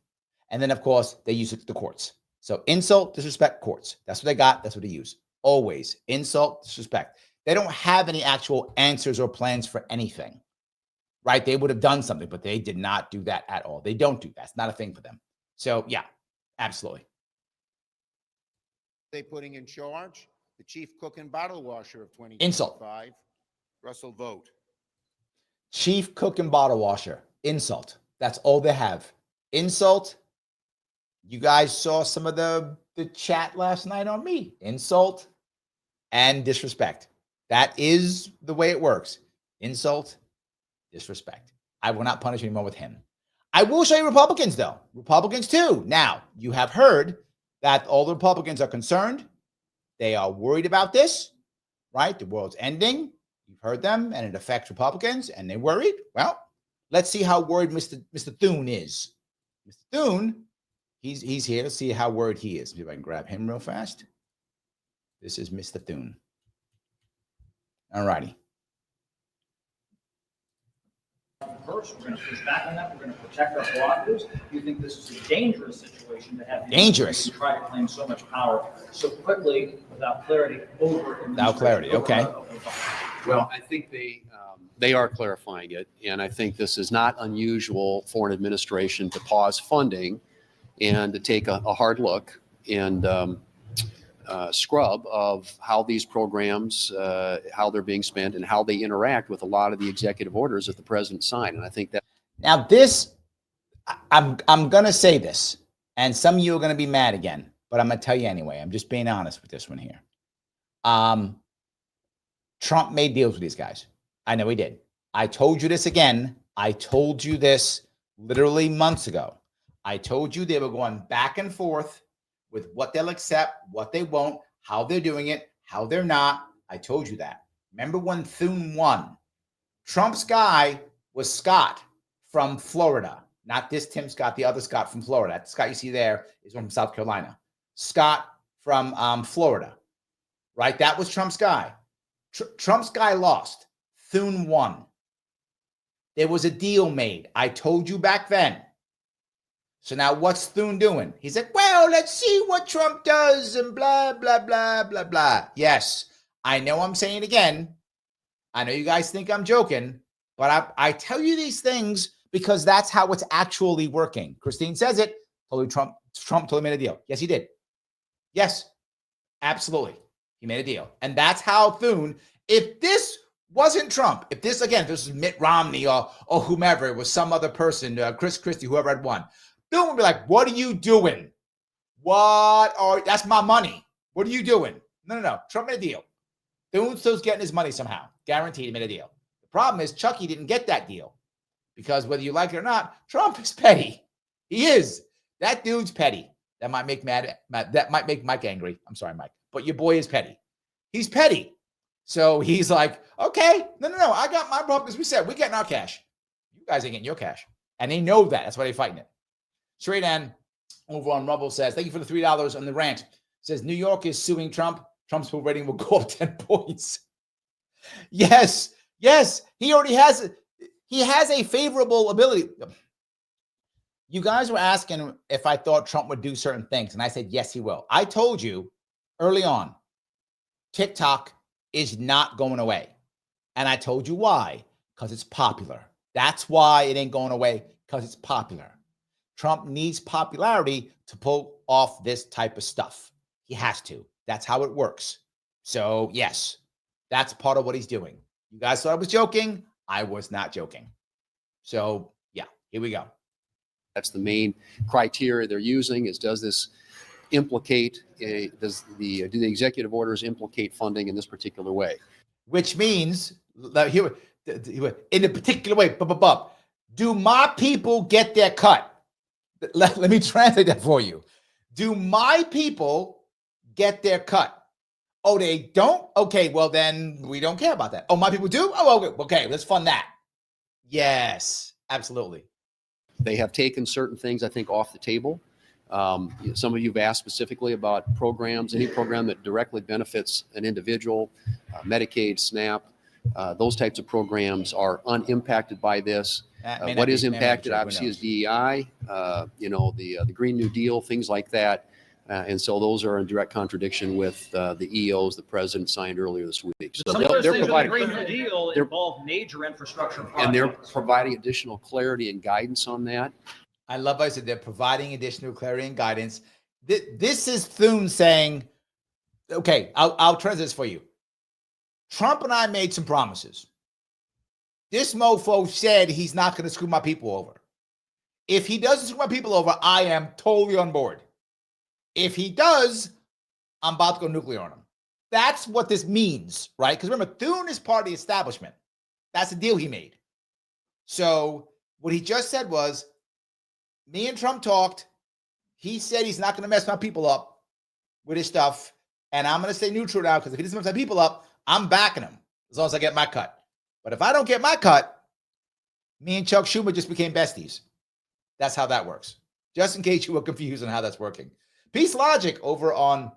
And then, of course, they use it to the courts. So insult, disrespect, courts. That's what they got. That's what they use. Always insult, disrespect. They don't have any actual answers or plans for anything, right? They would have done something, but they did not do that at all. They don't do that. It's not a thing for them. So yeah, absolutely. They putting in charge the chief cook and bottle washer of 2025, insult. Russell Vogt. Chief cook and bottle washer. Insult. That's all they have. Insult. You guys saw some of the chat last night on me. Insult and disrespect. That is the way it works. Insult, disrespect. I will not punish anymore with him. I will show you Republicans, though. Republicans, too. Now, you have heard that all the Republicans are concerned. They are worried about this, right? The world's ending. You've heard them, and it affects Republicans, and they're worried. Well, Let's see how worried Mr. Thune is. Mr. Thune, he's here. Let's see how worried he is. See if I can grab him real fast. This is Mr. Thune. All righty. First, we're going to push back on that. We're going to protect our blockers. You think this is a dangerous situation to have dangerous try to claim so much power so quickly without clarity over without clarity. Okay. Well, I think they are clarifying it, and I think this is not unusual for an administration to pause funding and to take a hard look and scrub of how these programs, how they're being spent, and how they interact with a lot of the executive orders that the president signed. And I think that now this, I'm gonna say this, and some of you are gonna be mad again, but I'm gonna tell you anyway. I'm just being honest with this one here. Trump made deals with these guys. I know he did. I told you this again. I told you this literally months ago. I told you they were going back and forth with what they'll accept, what they won't, how they're doing it, how they're not. I told you that. Remember when Thune won? Trump's guy was Scott from Florida. Not this Tim Scott, the other Scott from Florida. That Scott you see there is one from South Carolina. Scott from Florida, right? That was Trump's guy. Trump's guy lost. Thune won. There was a deal made. I told you back then. So now what's Thune doing? He's like, well, let's see what Trump does and blah, blah, blah, blah, blah. Yes, I know I'm saying it again. I know you guys think I'm joking, but I tell you these things because that's how it's actually working. Christine says it. Trump totally made a deal. Yes, he did. Yes, absolutely. He made a deal. And that's how Thune, if this wasn't Trump, if this, again, if this was Mitt Romney or whomever, it was some other person, Chris Christie, whoever had won, Thune would be like, what are you doing? That's my money. What are you doing? No. Trump made a deal. Thune's still getting his money somehow. Guaranteed he made a deal. The problem is Chucky didn't get that deal because whether you like it or not, Trump is petty. He is. That dude's petty. That might make that might make Mike angry. I'm sorry, Mike, but your boy is petty. He's petty. So he's like, okay, no. I got my problem because we said we're getting our cash. You guys ain't getting your cash. And they know that. That's why they're fighting it. Straight N over on Rumble says, thank you for the $3 on the rant. Says New York is suing Trump. Trump's poll rating will go up 10 points. Yes. He already has a favorable ability. You guys were asking if I thought Trump would do certain things, and I said, yes, he will. I told you early on, TikTok is not going away. And I told you why, because it's popular. That's why it ain't going away, because it's popular. Trump needs popularity to pull off this type of stuff. He has to. That's how it works. So, yes, that's part of what he's doing. You guys thought I was joking. I was not joking. So, yeah, here we go. That's the main criteria they're using is does this implicate, do the executive orders implicate funding in this particular way? Which means, here, in a particular way, do my people get their cut? Let me translate that for you. Do my people get their cut? Oh, they don't? Okay, well, then we don't care about that. Oh, my people do? Oh, okay, let's fund that. Yes, absolutely. They have taken certain things, I think, off the table. Some of you have asked specifically about programs, any program that directly benefits an individual, Medicaid, SNAP, those types of programs are unimpacted by this. What is impacted, obviously, is DEI, the Green New Deal, things like that. And so those are in direct contradiction with the EOs the president signed earlier this week. So they're providing the Green New Deal involve major infrastructure projects. And they're providing additional clarity and guidance on that. I love how I said they're providing additional clarity and guidance. This is Thune saying, okay, I'll translate this for you. Trump and I made some promises. This mofo said he's not going to screw my people over. If he doesn't screw my people over, I am totally on board. If he does, I'm about to go nuclear on him. That's what this means, right? Because remember, Thune is part of the establishment. That's the deal he made. So what he just said was, me and Trump talked. He said he's not going to mess my people up with his stuff. And I'm going to stay neutral now because if he doesn't mess my people up, I'm backing him as long as I get my cut. But if I don't get my cut, Me and Chuck Schumer just became besties. That's how that works. Just in case you were confused on how that's working. Peace Logic over on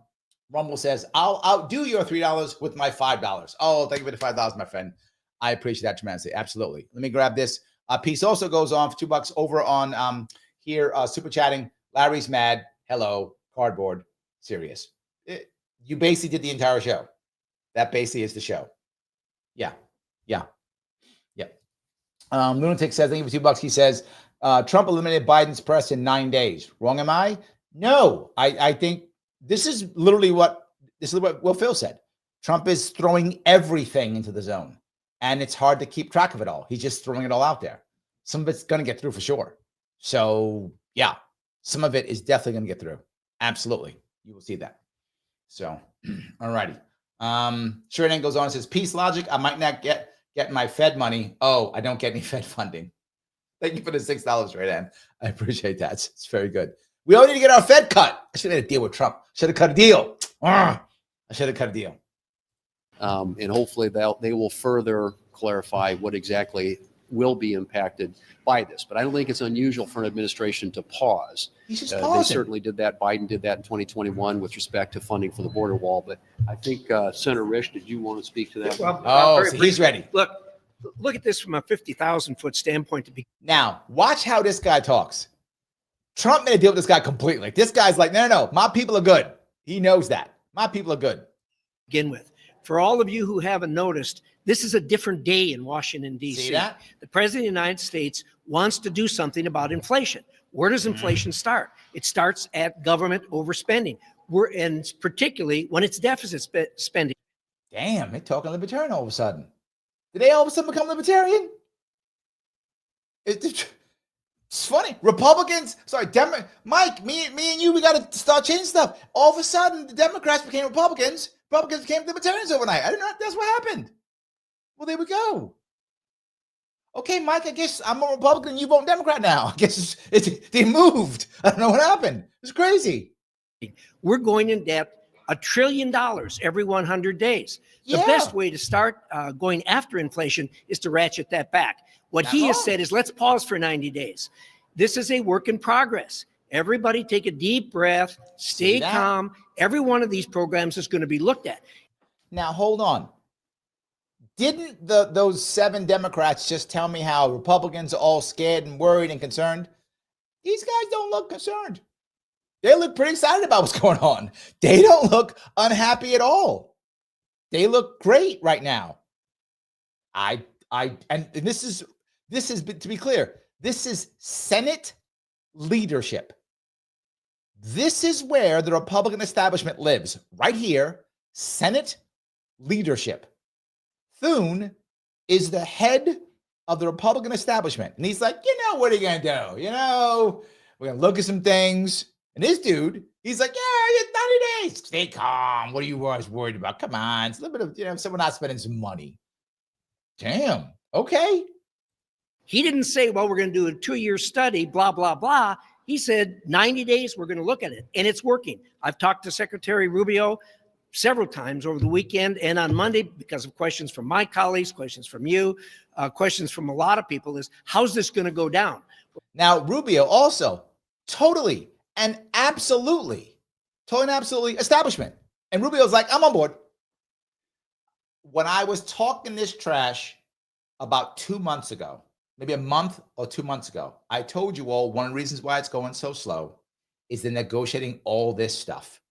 Rumble says, I'll outdo your $3 with my $5. Oh, thank you for the $5, my friend. I appreciate that tremendously. Absolutely. Let me grab this. Peace also goes on for $2 over on here, super chatting. Larry's mad. Hello, cardboard. Serious. You basically did the entire show. That basically is the show. Yeah. Lunatic says, thank you for $2. He says, Trump eliminated Biden's press in 9 days. Wrong am I? No, I think this is literally what Will Phil said. Trump is throwing everything into the zone, and it's hard to keep track of it all. He's just throwing it all out there. Some of it's going to get through for sure. So yeah, some of it is definitely going to get through. Absolutely. You will see that. So, all righty. Sheridan goes on and says, Peace Logic, I might not get my Fed money. Oh, I don't get any Fed funding. Thank you for the $6, Sheridan. I appreciate that. It's very good. We all need to get our Fed cut. I should have had a deal with Trump. Should have cut a deal. I should have cut a deal. And hopefully they will further clarify what exactly will be impacted by this. But I don't think it's unusual for an administration to pause. He's just they certainly did that. Biden did that in 2021 with respect to funding for the border wall. But I think Senator Risch, did you want to speak to that? Well, so he's ready. Look at this from a 50,000-foot standpoint. Now, watch how this guy talks. Trump made a deal with this guy completely. Like, this guy's like, no, my people are good. He knows that. My people are good. Begin with. For all of you who haven't noticed, this is a different day in Washington, D.C. See that? The President of the United States wants to do something about inflation. Where does inflation start? It starts at government overspending. And particularly when it's deficit spending. Damn, they're talking libertarian all of a sudden. Did they all of a sudden become libertarian? It's funny. Republicans, Mike, me and you, we got to start changing stuff. All of a sudden, the Democrats became Republicans. Republicans became libertarians overnight. I didn't know that's what happened. Well, there we go. Okay, Mike, I guess I'm a Republican and you vote Democrat now. I guess they moved. I don't know what happened. It's crazy. We're going in debt $1 trillion every 100 days. The best way to start going after inflation is to ratchet that back. What he has said is, let's pause for 90 days. This is a work in progress. Everybody take a deep breath, stay calm. Every one of these programs is going to be looked at. Now, hold on. Didn't those 7 Democrats just tell me how Republicans are all scared and worried and concerned? These guys don't look concerned. They look pretty excited about what's going on. They don't look unhappy at all. They look great right now. And this is, to be clear, this is Senate leadership. This is where the Republican establishment lives, right here, Senate leadership. Thune is the head of the Republican establishment. And he's like, what are you going to do? We're going to look at some things. And this dude, he's like, yeah, 90 days. Stay calm. What are you always worried about? Come on. It's a little bit of, someone not spending some money. Damn. Okay. He didn't say, well, we're going to do a 2-year study, blah, blah, blah. He said 90 days, we're going to look at it. And it's working. I've talked to Secretary Rubio several times over the weekend and on Monday because of questions from my colleagues, questions from you, questions from a lot of people is, how's this going to go down? Now, Rubio also totally and absolutely establishment. And Rubio's like, I'm on board. When I was talking this trash about 2 months ago, maybe a month or 2 months ago, I told you all one of the reasons why it's going so slow is the negotiating all this stuff.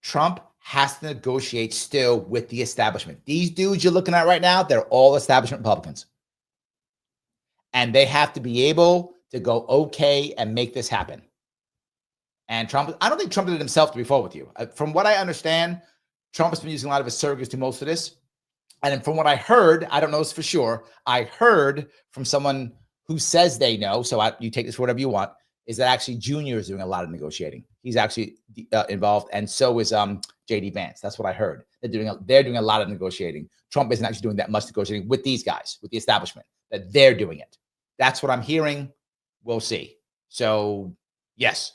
Trump has to negotiate still with the establishment. These dudes you're looking at right now, they're all establishment Republicans. And they have to be able to go okay and make this happen. And Trump, I don't think Trump did it himself, to be forward with you. From what I understand, Trump has been using a lot of his surrogates to most of this. And from what I heard, I don't know this for sure, I heard from someone who says they know, so you take this for whatever you want, is that actually Junior is doing a lot of negotiating. He's actually involved, and so is J.D. Vance. That's what I heard. They're doing a lot of negotiating. Trump isn't actually doing that much negotiating with these guys, with the establishment, that they're doing it. That's what I'm hearing. We'll see. So, yes.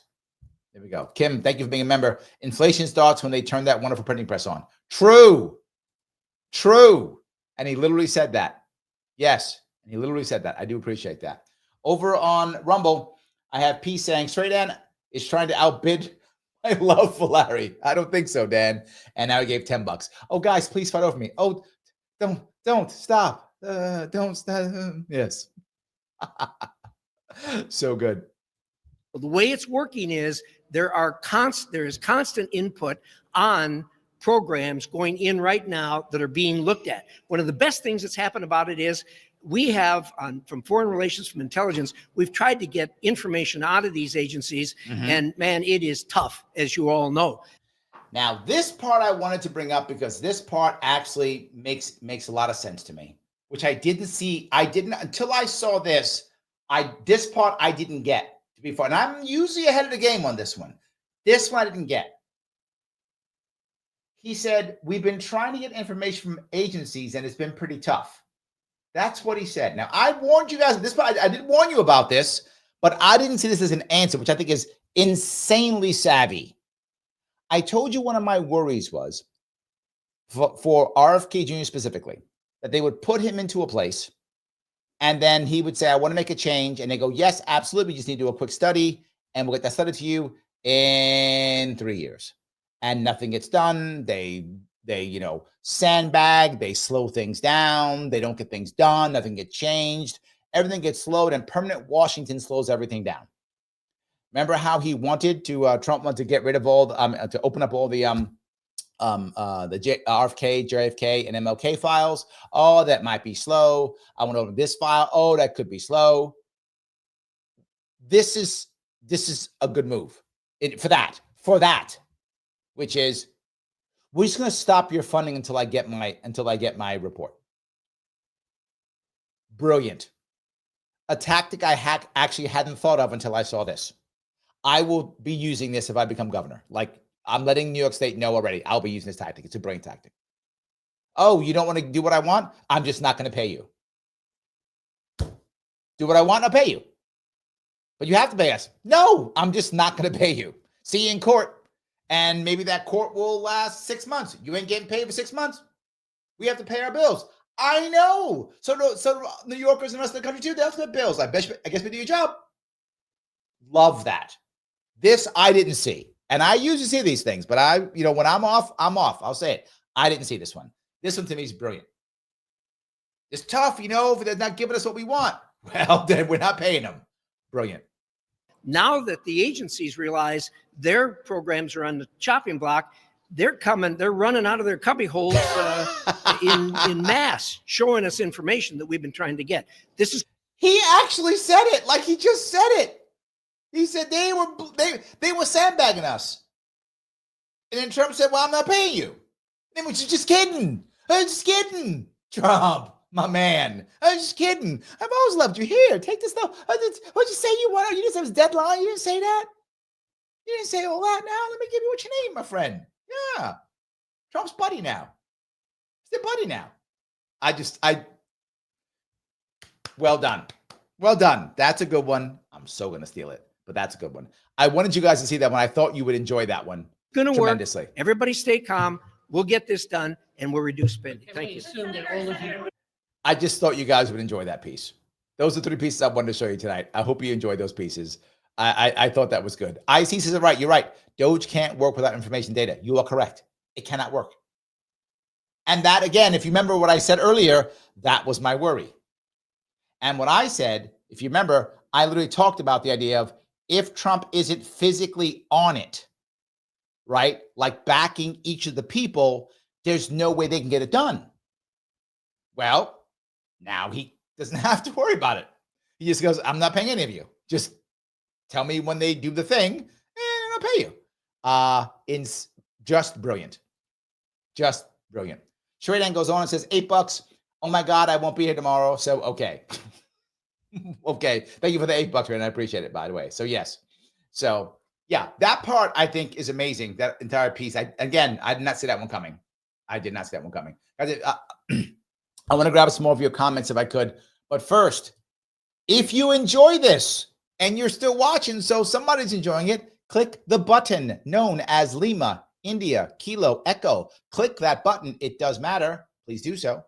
There we go. Kim, thank you for being a member. Inflation starts when they turn that wonderful printing press on. True. And he literally said that. Yes. And he literally said that. I do appreciate that. Over on Rumble, I have P saying, Straight Dan is trying to outbid my love for Larry. I don't think so, Dan. And now he gave $10. Oh, guys, please fight over me. Oh, don't stop. Don't stop. Yes. So good. The way it's working is there is constant input on programs going in right now that are being looked at. One of the best things that's happened about it is we have, from foreign relations, from intelligence, we've tried to get information out of these agencies, and man, it is tough, as you all know. Now, this part I wanted to bring up because this part actually makes a lot of sense to me, which I didn't see. I didn't until I saw this. This part I didn't get, to be fair, and I'm usually ahead of the game on this one. This one I didn't get. He said, we've been trying to get information from agencies, and it's been pretty tough. That's what he said. Now, I warned you guys this part. I did warn you about this, but I didn't see this as an answer, which I think is insanely savvy. I told you one of my worries was for RFK Jr. specifically, that they would put him into a place and then he would say, I want to make a change. And they go, yes, absolutely. We just need to do a quick study and we'll get that study to you in 3 years. And nothing gets done. They sandbag, they slow things down. They don't get things done. Nothing gets changed. Everything gets slowed and permanent Washington slows everything down. Remember how he wanted to, Trump wanted to get rid of all, to open up all the RFK, JFK, and MLK files. Oh, that might be slow. I want to open this file. Oh, that could be slow. This is a good move for that, which is we're just going to stop your funding until I get my report. Brilliant. A tactic I actually hadn't thought of until I saw this. I will be using this if I become governor. Like, I'm letting New York State know already. I'll be using this tactic. It's a brilliant tactic. Oh, you don't want to do what I want? I'm just not going to pay you. Do what I want, I'll pay you. But you have to pay us. No, I'm just not going to pay you. See you in court. And maybe that court will last 6 months. You ain't getting paid for 6 months. We have to pay our bills. I know. So New Yorkers and the rest of the country too, they have to pay bills. I guess we do your job. Love that. This I didn't see. And I usually see these things, but when I'm off, I'm off. I'll say it. I didn't see this one. This one to me is brilliant. It's tough, if they're not giving us what we want. Well, then we're not paying them. Brilliant. Now that the agencies realize their programs are on the chopping block, they're running out of their cubby holes in mass, showing us information that we've been trying to get. He actually said it, like he just said it. He said they were sandbagging us. And then Trump said, well, I'm not paying you. Then we're just kidding. I'm just kidding. Trump, my man. I'm just kidding. I've always loved you. Here, take this stuff. What'd you say you wanted? You didn't say it was deadline. You didn't say that. You didn't say all that. Now let me give you what you need, my friend. Yeah. Trump's buddy now. He's their buddy now. Well done. Well done. That's a good one. I'm so going to steal it. But that's a good one. I wanted you guys to see that one. I thought you would enjoy that one tremendously. Everybody stay calm. We'll get this done and we'll reduce spending. Thank you. I just thought you guys would enjoy that piece. Those are 3 pieces I wanted to show you tonight. I hope you enjoyed those pieces. I thought that was good. IC says it right. You're right. Doge can't work without information data. You are correct. It cannot work. And that, again, if you remember what I said earlier, that was my worry. And what I said, if you remember, I literally talked about the idea of if Trump isn't physically on it, right? Like backing each of the people, there's no way they can get it done. Well, now he doesn't have to worry about it. He just goes, I'm not paying any of you. Just tell me when they do the thing and I'll pay you. Just brilliant. Just brilliant. Shredan goes on and says, $8. Oh my God, I won't be here tomorrow. So, okay. Okay. Thank you for the $8, Shredan. I appreciate it, by the way. So, yes. So, yeah, that part I think is amazing. That entire piece. I did not see that one coming. I did not see that one coming. I want to grab some more of your comments if I could. But first, if you enjoy this and you're still watching, so somebody's enjoying it, click the button known as Lima, India, Kilo, Echo. Click that button. It does matter. Please do so.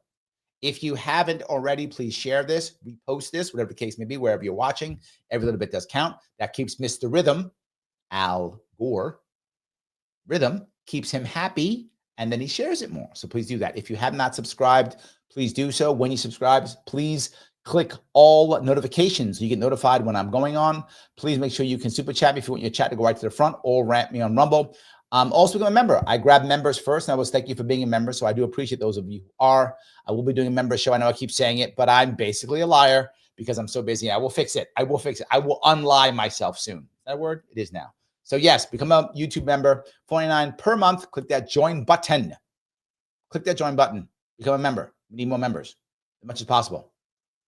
If you haven't already, please share this, repost this, whatever the case may be, wherever you're watching. Every little bit does count. That keeps Mr. Rhythm, Al Gore, Rhythm, keeps him happy, and then he shares it more. So please do that. If you have not subscribed, please do so. When you subscribe, please click all notifications so you get notified when I'm going on. Please make sure you can super chat me if you want your chat to go right to the front, or rant me on Rumble. Also become a member. I grab members first, and I will thank you for being a member. So I do appreciate those of you who are. I will be doing a member show. I know I keep saying it, but I'm basically a liar because I'm so busy. I will fix it. I will fix it. I will unlie myself soon. Is that a word? It is now. So yes, become a YouTube member, $49 per month. Click that join button. Click that join button. Become a member. We need more members as much as possible.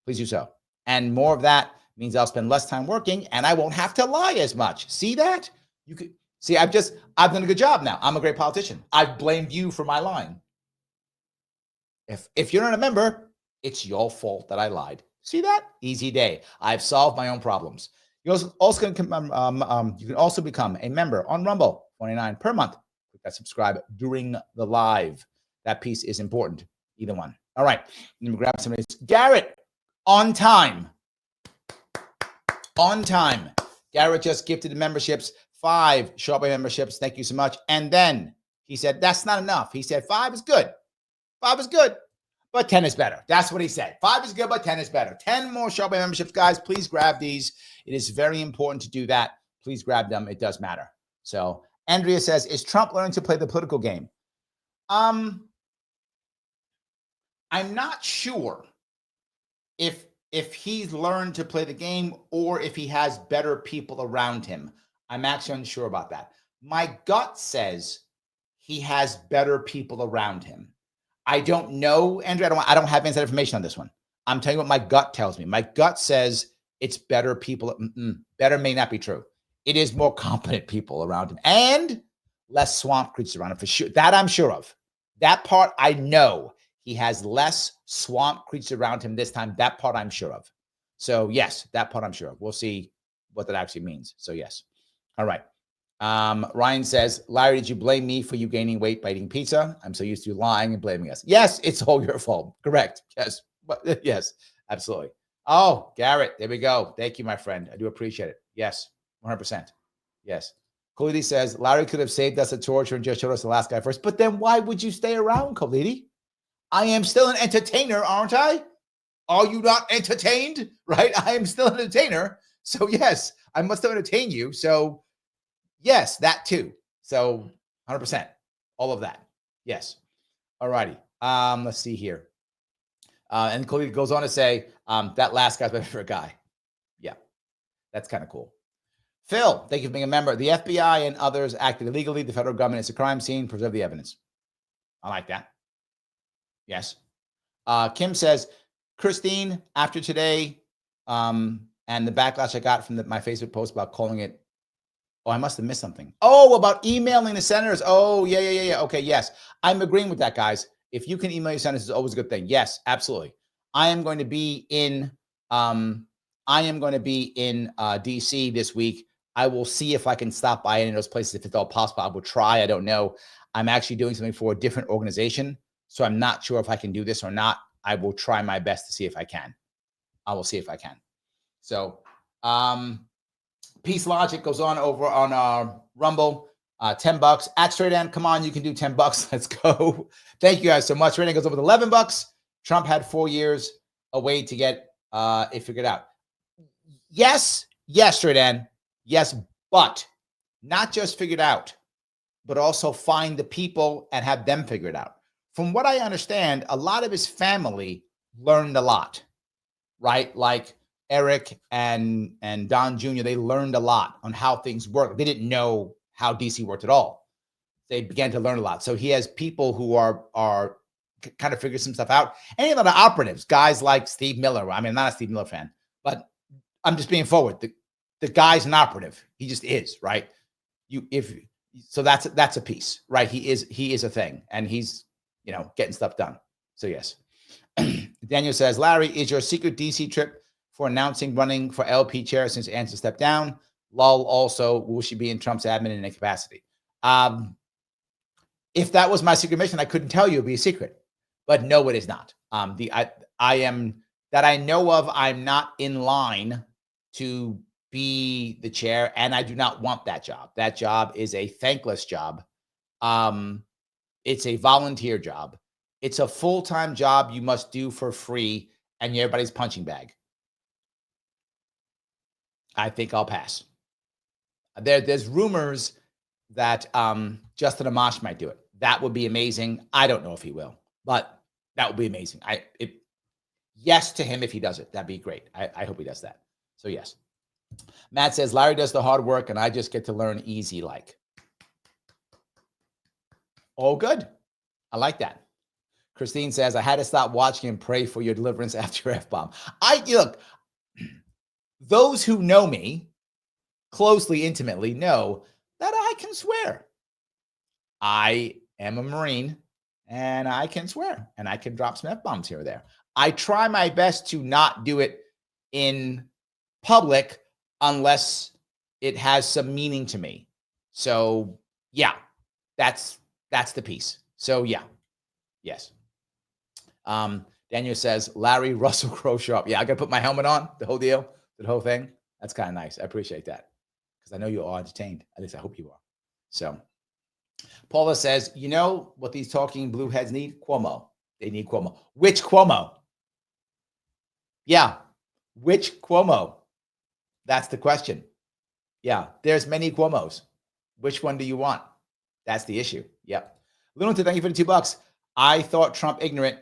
Please do so. And more of that means I'll spend less time working and I won't have to lie as much. See that? You could see, I've done a good job now. I'm a great politician. I've blamed you for my lying. If you're not a member, it's your fault that I lied. See that? Easy day. I've solved my own problems. You can also become a member on Rumble, $49 per month. Click that subscribe during the live. That piece is important. Either one. All right. Let me grab some of these. Garrett, on time. On time. Garrett just gifted the memberships, 5 Sharpe Way memberships. Thank you so much. And then he said, that's not enough. He said, 5 is good. 5 is good, but 10 is better. That's what he said. 5 is good, but 10 is better. 10 more Sharpe Way memberships, guys. Please grab these. It is very important to do that. Please grab them. It does matter. So Andrea says, is Trump learning to play the political game? I'm not sure if he's learned to play the game or if he has better people around him. I'm actually unsure about that. My gut says he has better people around him. I don't know, Andrea. I don't have inside information on this one. I'm telling you what my gut tells me. My gut says it's better people. Better may not be true. It is more competent people around him and less swamp creatures around him for sure. That I'm sure of. That part I know. He has less swamp creatures around him this time. That part I'm sure of. So yes, that part I'm sure of. We'll see what that actually means. So yes. All right. Ryan says, Larry, did you blame me for you gaining weight by eating pizza? I'm so used to lying and blaming us. Yes, it's all your fault. Correct. Yes. But yes, absolutely. Oh, Garrett, there we go. Thank you, my friend. I do appreciate it. Yes, 100%. Yes. Khalidi says, Larry could have saved us a torture and just showed us the last guy first. But then why would you stay around, Khalidi? I am still an entertainer, aren't I? Are you not entertained? Right? I am still an entertainer. So yes, I must have entertained you. So yes, that too. So 100%. All of that. Yes. All righty. Let's see here. And Cody goes on to say, that last guy's my favorite guy. Yeah. That's kind of cool. Phil, thank you for being a member. The FBI and others acted illegally. The federal government is a crime scene. Preserve the evidence. I like that. Yes. Kim says, Christine, after today, and the backlash I got from my Facebook post about calling it, oh, I must have missed something. Oh, about emailing the senators. Oh, yeah. Okay, yes. I'm agreeing with that, guys. If you can email your senators, it's always a good thing. Yes, absolutely. I am going to be in DC this week. I will see if I can stop by any of those places if it's all possible. I will try. I don't know. I'm actually doing something for a different organization, so I'm not sure if I can do this or not. I will try my best to see if I can. I will see if I can. So, Peace Logic goes on over on Rumble. $10 at Straight End. Come on, you can do $10. Let's go. Thank you guys so much. Rating goes over to $11. Trump had 4 years away to get it figured out. Yes, Straight End. Yes, but not just figured out, but also find the people and have them figure it out. From what I understand, a lot of his family learned a lot, right? Like Eric and Don Jr., they learned a lot on how things work. They didn't know how DC worked at all. They began to learn a lot. So he has people who are kind of figure some stuff out. And a lot of operatives, guys like Steve Miller. I mean, I'm not a Steve Miller fan, but I'm just being forward. The guy's an operative. He just is, right? So that's a piece, right? He is a thing, and he's getting stuff done. So yes. Daniel says, Larry, is your secret DC trip for announcing running for LP chair since Ansel stepped down? Lol, also, will she be in Trump's admin in a capacity? If that was my secret mission, I couldn't tell you. It'd be a secret. But no, it is not. I am, that I know of, I'm not in line to be the chair, and I do not want that job. That job is a thankless job. It's a volunteer job. It's a full-time job you must do for free, and you're everybody's punching bag. I think I'll pass. There's rumors that Justin Amash might do it. That would be amazing. I don't know if he will, but that would be amazing. Yes to him if he does it. That'd be great. I hope he does that. So yes. Matt says, Larry does the hard work and I just get to learn easy like. Oh, good. I like that. Christine says, I had to stop watching and pray for your deliverance after your F-bomb. Look, those who know me closely, intimately know that I can swear. I am a Marine and I can swear and I can drop some F-bombs here or there. I try my best to not do it in public unless it has some meaning to me. So yeah, that's the piece. So yeah, yes. Daniel says, Larry, Russell Crowe show up. Yeah, I got to put my helmet on, the whole deal, the whole thing. That's kind of nice. I appreciate that because I know you're all entertained. At least I hope you are. So Paula says, you know what these talking blue heads need? Cuomo. They need Cuomo. Which Cuomo? Yeah. Which Cuomo? That's the question. Yeah. There's many Cuomos. Which one do you want? That's the issue. Yep. Lunata, thank you for the $2. I thought Trump ignorant.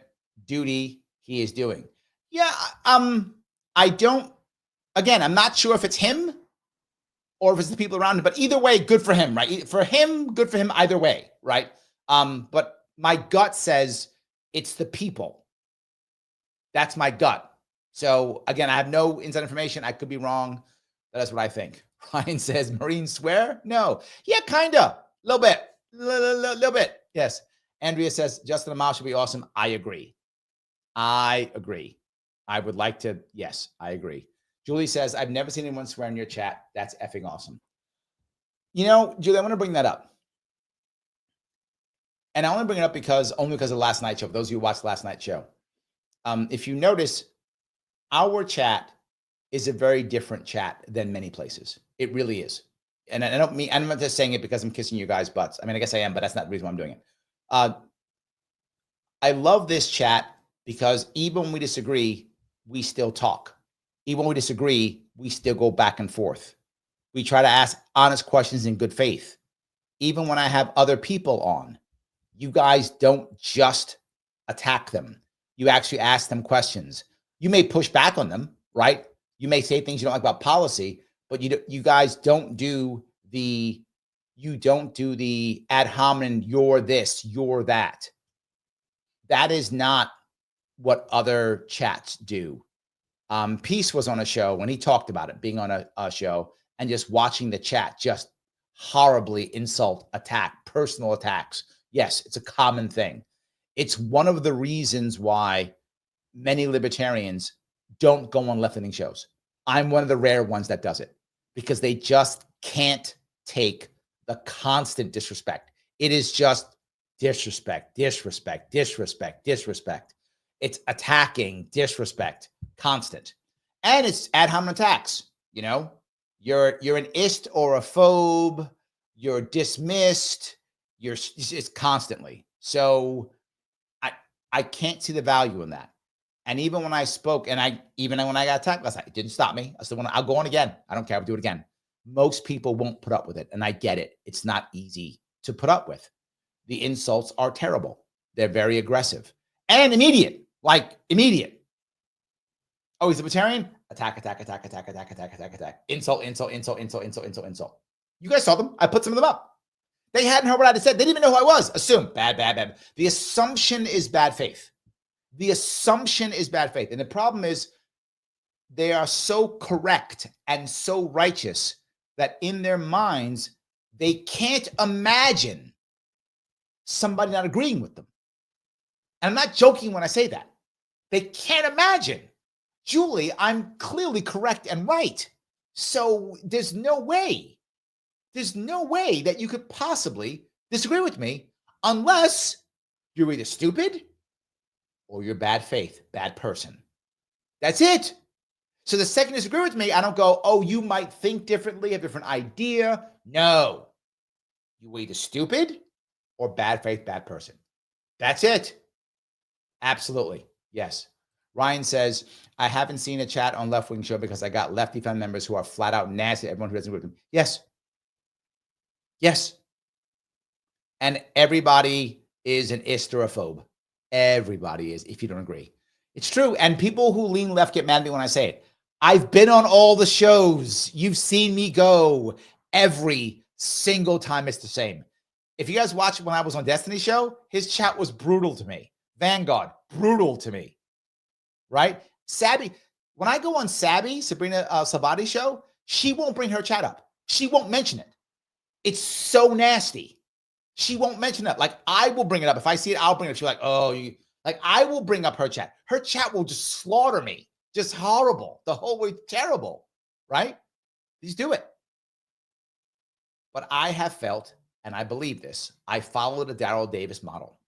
Duty he is doing. Yeah. I don't, again, I'm not sure if it's him or if it's the people around him, but either way, good for him, right? For him, good for him either way, right? But my gut says it's the people. That's my gut. So again, I have no inside information. I could be wrong. That's what I think. Ryan says, Marines swear? No. Yeah, kind of. A little bit. Little bit. Yes. Andrea says, Justin Amash should be awesome. I agree. I would like to. Yes, I agree. Julie says, I've never seen anyone swear in your chat. That's effing awesome. You know, Julie, I want to bring that up. And I want to bring it up only because of last night's show. For those of you who watched last night's show. If you notice, our chat is a very different chat than many places. It really is. And I'm not just saying it because I'm kissing you guys' butts. I mean, I guess I am, but that's not the reason why I'm doing it. I love this chat because even when we disagree, we still talk. Even when we disagree, we still go back and forth. We try to ask honest questions in good faith. Even when I have other people on, you guys don't just attack them. You actually ask them questions. You may push back on them, right? You may say things you don't like about policy, but you guys don't do the ad hominem, you're this, you're that. That is not what other chats do. Peace was on a show when he talked about it, being on a show and just watching the chat just horribly insult, attack, personal attacks. Yes, it's a common thing. It's one of the reasons why many libertarians don't go on left-leaning shows. I'm one of the rare ones that does it because they just can't take the constant disrespect. It is just disrespect, disrespect, disrespect, disrespect. It's attacking, disrespect, constant. And it's ad hominem attacks. You know, you're an ist or a phobe, you're dismissed, it's constantly. So I can't see the value in that. And even when I spoke, and even when I got attacked last night, it didn't stop me. I still I'll go on again. I don't care. I'll do it again. Most people won't put up with it. And I get it. It's not easy to put up with. The insults are terrible. They're very aggressive and immediate. Like immediate. Oh, he's a libertarian? Attack, attack, attack, attack, attack, attack, attack, attack. Insult, insult, insult, insult, insult, insult, insult. You guys saw them. I put some of them up. They hadn't heard what I had said. They didn't even know who I was. Assume. Bad, bad, bad. The assumption is bad faith. The assumption is bad faith. And the problem is they are so correct and so righteous that in their minds, they can't imagine somebody not agreeing with them. And I'm not joking when I say that. They can't imagine. Julie, I'm clearly correct and right. So there's no way that you could possibly disagree with me unless you're either stupid, or you're bad faith, bad person. That's it. So the second you disagree with me, I don't go, oh, you might think differently, have a different idea. No. You either stupid or bad faith, bad person. That's it. Absolutely. Yes. Ryan says, I haven't seen a chat on Left Wing Show because I got lefty fan members who are flat out nasty. Everyone who doesn't agree with them. Yes. Yes. And everybody is an isterophobe. Everybody is, if you don't agree. It's true. And people who lean left get mad at me when I say it. I've been on all the shows. You've seen me go. Every single time it's the same. If you guys watched when I was on Destiny show, his chat was brutal to me. Vanguard, brutal to me. Right? Sabby, when I go on Sabrina Savati's show, she won't bring her chat up. She won't mention it. It's so nasty. She won't mention it. Like, I will bring it up. If I see it, I'll bring it up. She's like, oh, like, I will bring up her chat. Her chat will just slaughter me. Just horrible. The whole way, terrible. Right? Just do it. But I have felt, and I believe this, I follow the Daryl Davis model.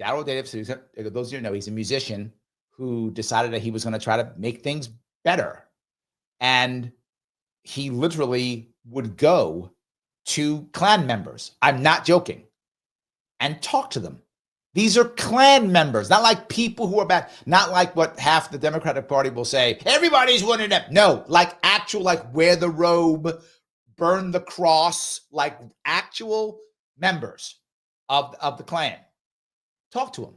Daryl Davis, those of you who know, he's a musician who decided that he was going to try to make things better. And he literally would go to Klan members, I'm not joking, and talk to them. These are Klan members, not like people who are bad, not like what half the Democratic Party will say, everybody's winning it. No, like actual, like wear the robe, burn the cross, like actual members of the Klan. Talk to them.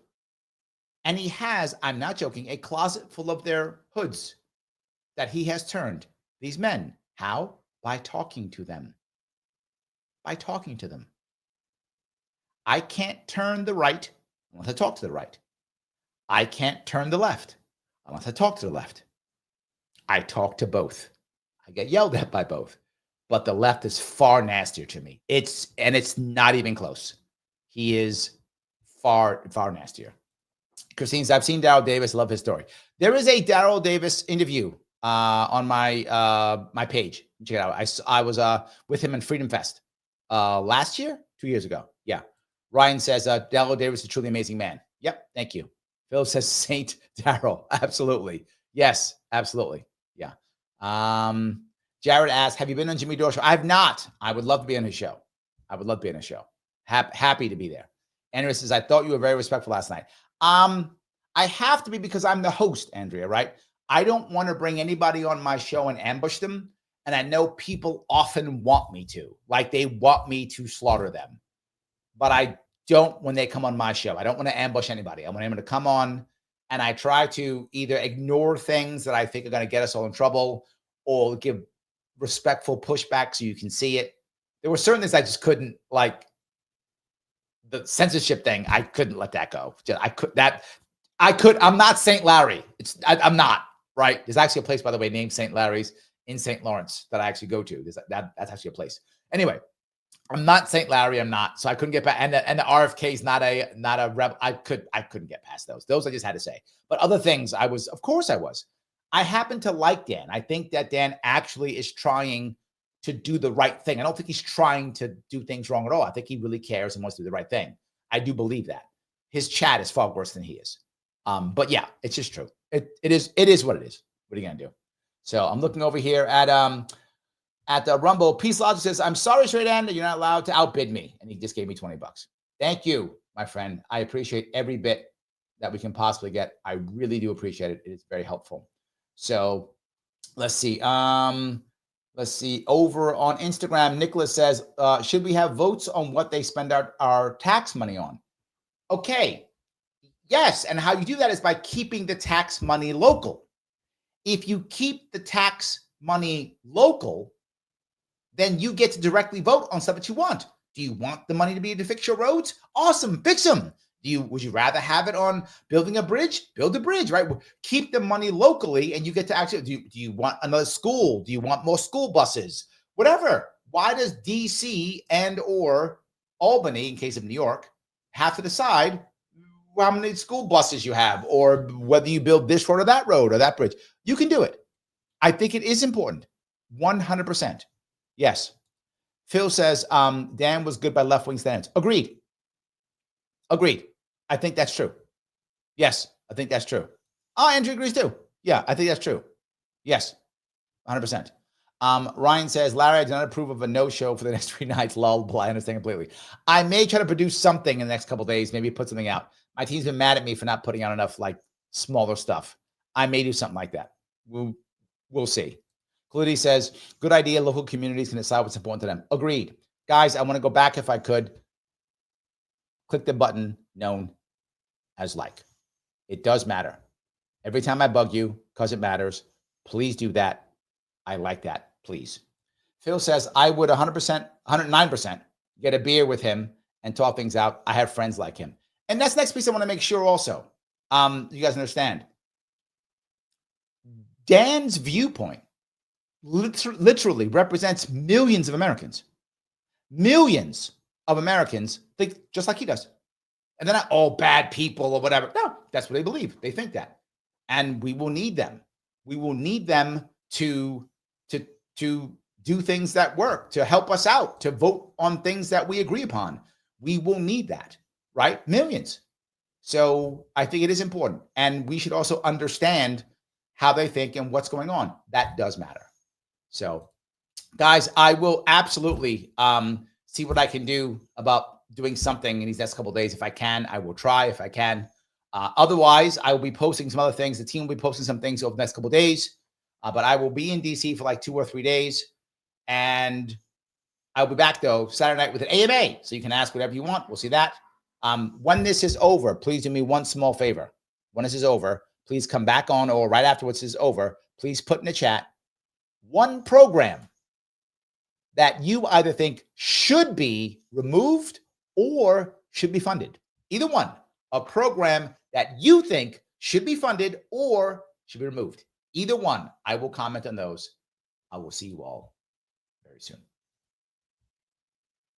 And he has, I'm not joking, a closet full of their hoods that he has turned these men. How? By talking to them. By talking to them. I can't turn the right unless I talk to the right. I can't turn the left unless I talk to the left. I talk to both. I get yelled at by both. But the left is far nastier to me. It's not even close. He is far, far nastier. Christine says, I've seen Daryl Davis, love his story. There is a Daryl Davis interview on my my page. Check it out. I was with him in Freedom Fest last year, 2 years ago. Yeah. Ryan says, Daryl Davis is a truly amazing man. Yep. Thank you. Phil says, Saint Daryl. Absolutely. Yes, absolutely. Yeah. Jared asks, have you been on Jimmy Dore show? I have not. I would love to be on his show. I would love to be on his show. Happy to be there. Andrea says, I thought you were very respectful last night. I have to be because I'm the host, Andrea, right? I don't want to bring anybody on my show and ambush them. And I know people often want me to, like they want me to slaughter them. But I don't when they come on my show. I don't want to ambush anybody. I want them to come on and I try to either ignore things that I think are going to get us all in trouble or give respectful pushback so you can see it. There were certain things I just couldn't, like the censorship thing. I couldn't let that go. I'm not St. Larry. I'm not, right? There's actually a place, by the way, named St. Larry's in St. Lawrence that I actually go to. That's actually a place. Anyway, I'm not St. Larry. I'm not. So I couldn't get back. And the RFK is not a rebel. I couldn't get past those. Those I just had to say. But other things of course I was. I happen to like Dan. I think that Dan actually is trying to do the right thing. I don't think he's trying to do things wrong at all. I think he really cares and wants to do the right thing. I do believe that. His chat is far worse than he is. But yeah, it's just true. It is what it is. What are you gonna do? So I'm looking over here at the Rumble. Peace Logic says, I'm sorry, Straight End, that you're not allowed to outbid me. And he just gave me $20. Thank you, my friend. I appreciate every bit that we can possibly get. I really do appreciate it. It is very helpful. So let's see. Let's see. Over on Instagram, Nicholas says, should we have votes on what they spend our tax money on? Okay. Yes. And how you do that is by keeping the tax money local. If you keep the tax money local, then you get to directly vote on stuff that you want. Do you want the money to be to fix your roads? Awesome. Fix them. Would you rather have it on building a bridge? Build a bridge, right? Keep the money locally and you get to actually, do you want another school? Do you want more school buses? Whatever. Why does DC and or Albany, in case of New York, have to decide how many school buses you have or whether you build this road or that bridge? You can do it. I think it is important. 100%. Yes. Phil says, Dan was good by left-wing standards. Agreed. I think that's true. Yes, I think that's true. Oh, Andrew agrees too. Yeah, I think that's true. Yes, 100%. Ryan says, Larry, I do not approve of a no-show for the next 3 nights. Lull, but I understand completely. I may try to produce something in the next couple of days, maybe put something out. My team's been mad at me for not putting out enough like smaller stuff. I may do something like that. We'll see. Cludy says, good idea. Local communities can decide what's important to them. Agreed. Guys, I want to go back if I could. Click the button known as like. It does matter. Every time I bug you, because it matters, please do that. I like that, please. Phil says, I would 100%, 109% get a beer with him and talk things out. I have friends like him. And that's the next piece I want to make sure also. You guys understand. Dan's viewpoint literally represents millions of Americans. Millions of Americans think just like he does. And they're not all bad people or whatever. No, that's what they believe. They think that. And we will need them. We will need them to do things that work, to help us out, to vote on things that we agree upon. We will need that, right? Millions. So I think it is important. And we should also understand how they think and what's going on. That does matter. So, guys, I will absolutely see what I can do about doing something in these next couple of days. If I can, I will try if I can. Otherwise, I will be posting some other things. The team will be posting some things over the next couple of days. But I will be in DC for like 2 or 3 days. And I'll be back, though, Saturday night with an AMA. So you can ask whatever you want. We'll see that. When this is over, please do me one small favor. When this is over, please come back on, or right afterwards this is over, please put in the chat one program that you either think should be removed or should be funded. Either one. A program that you think should be funded or should be removed. Either one. I will comment on those. I will see you all very soon.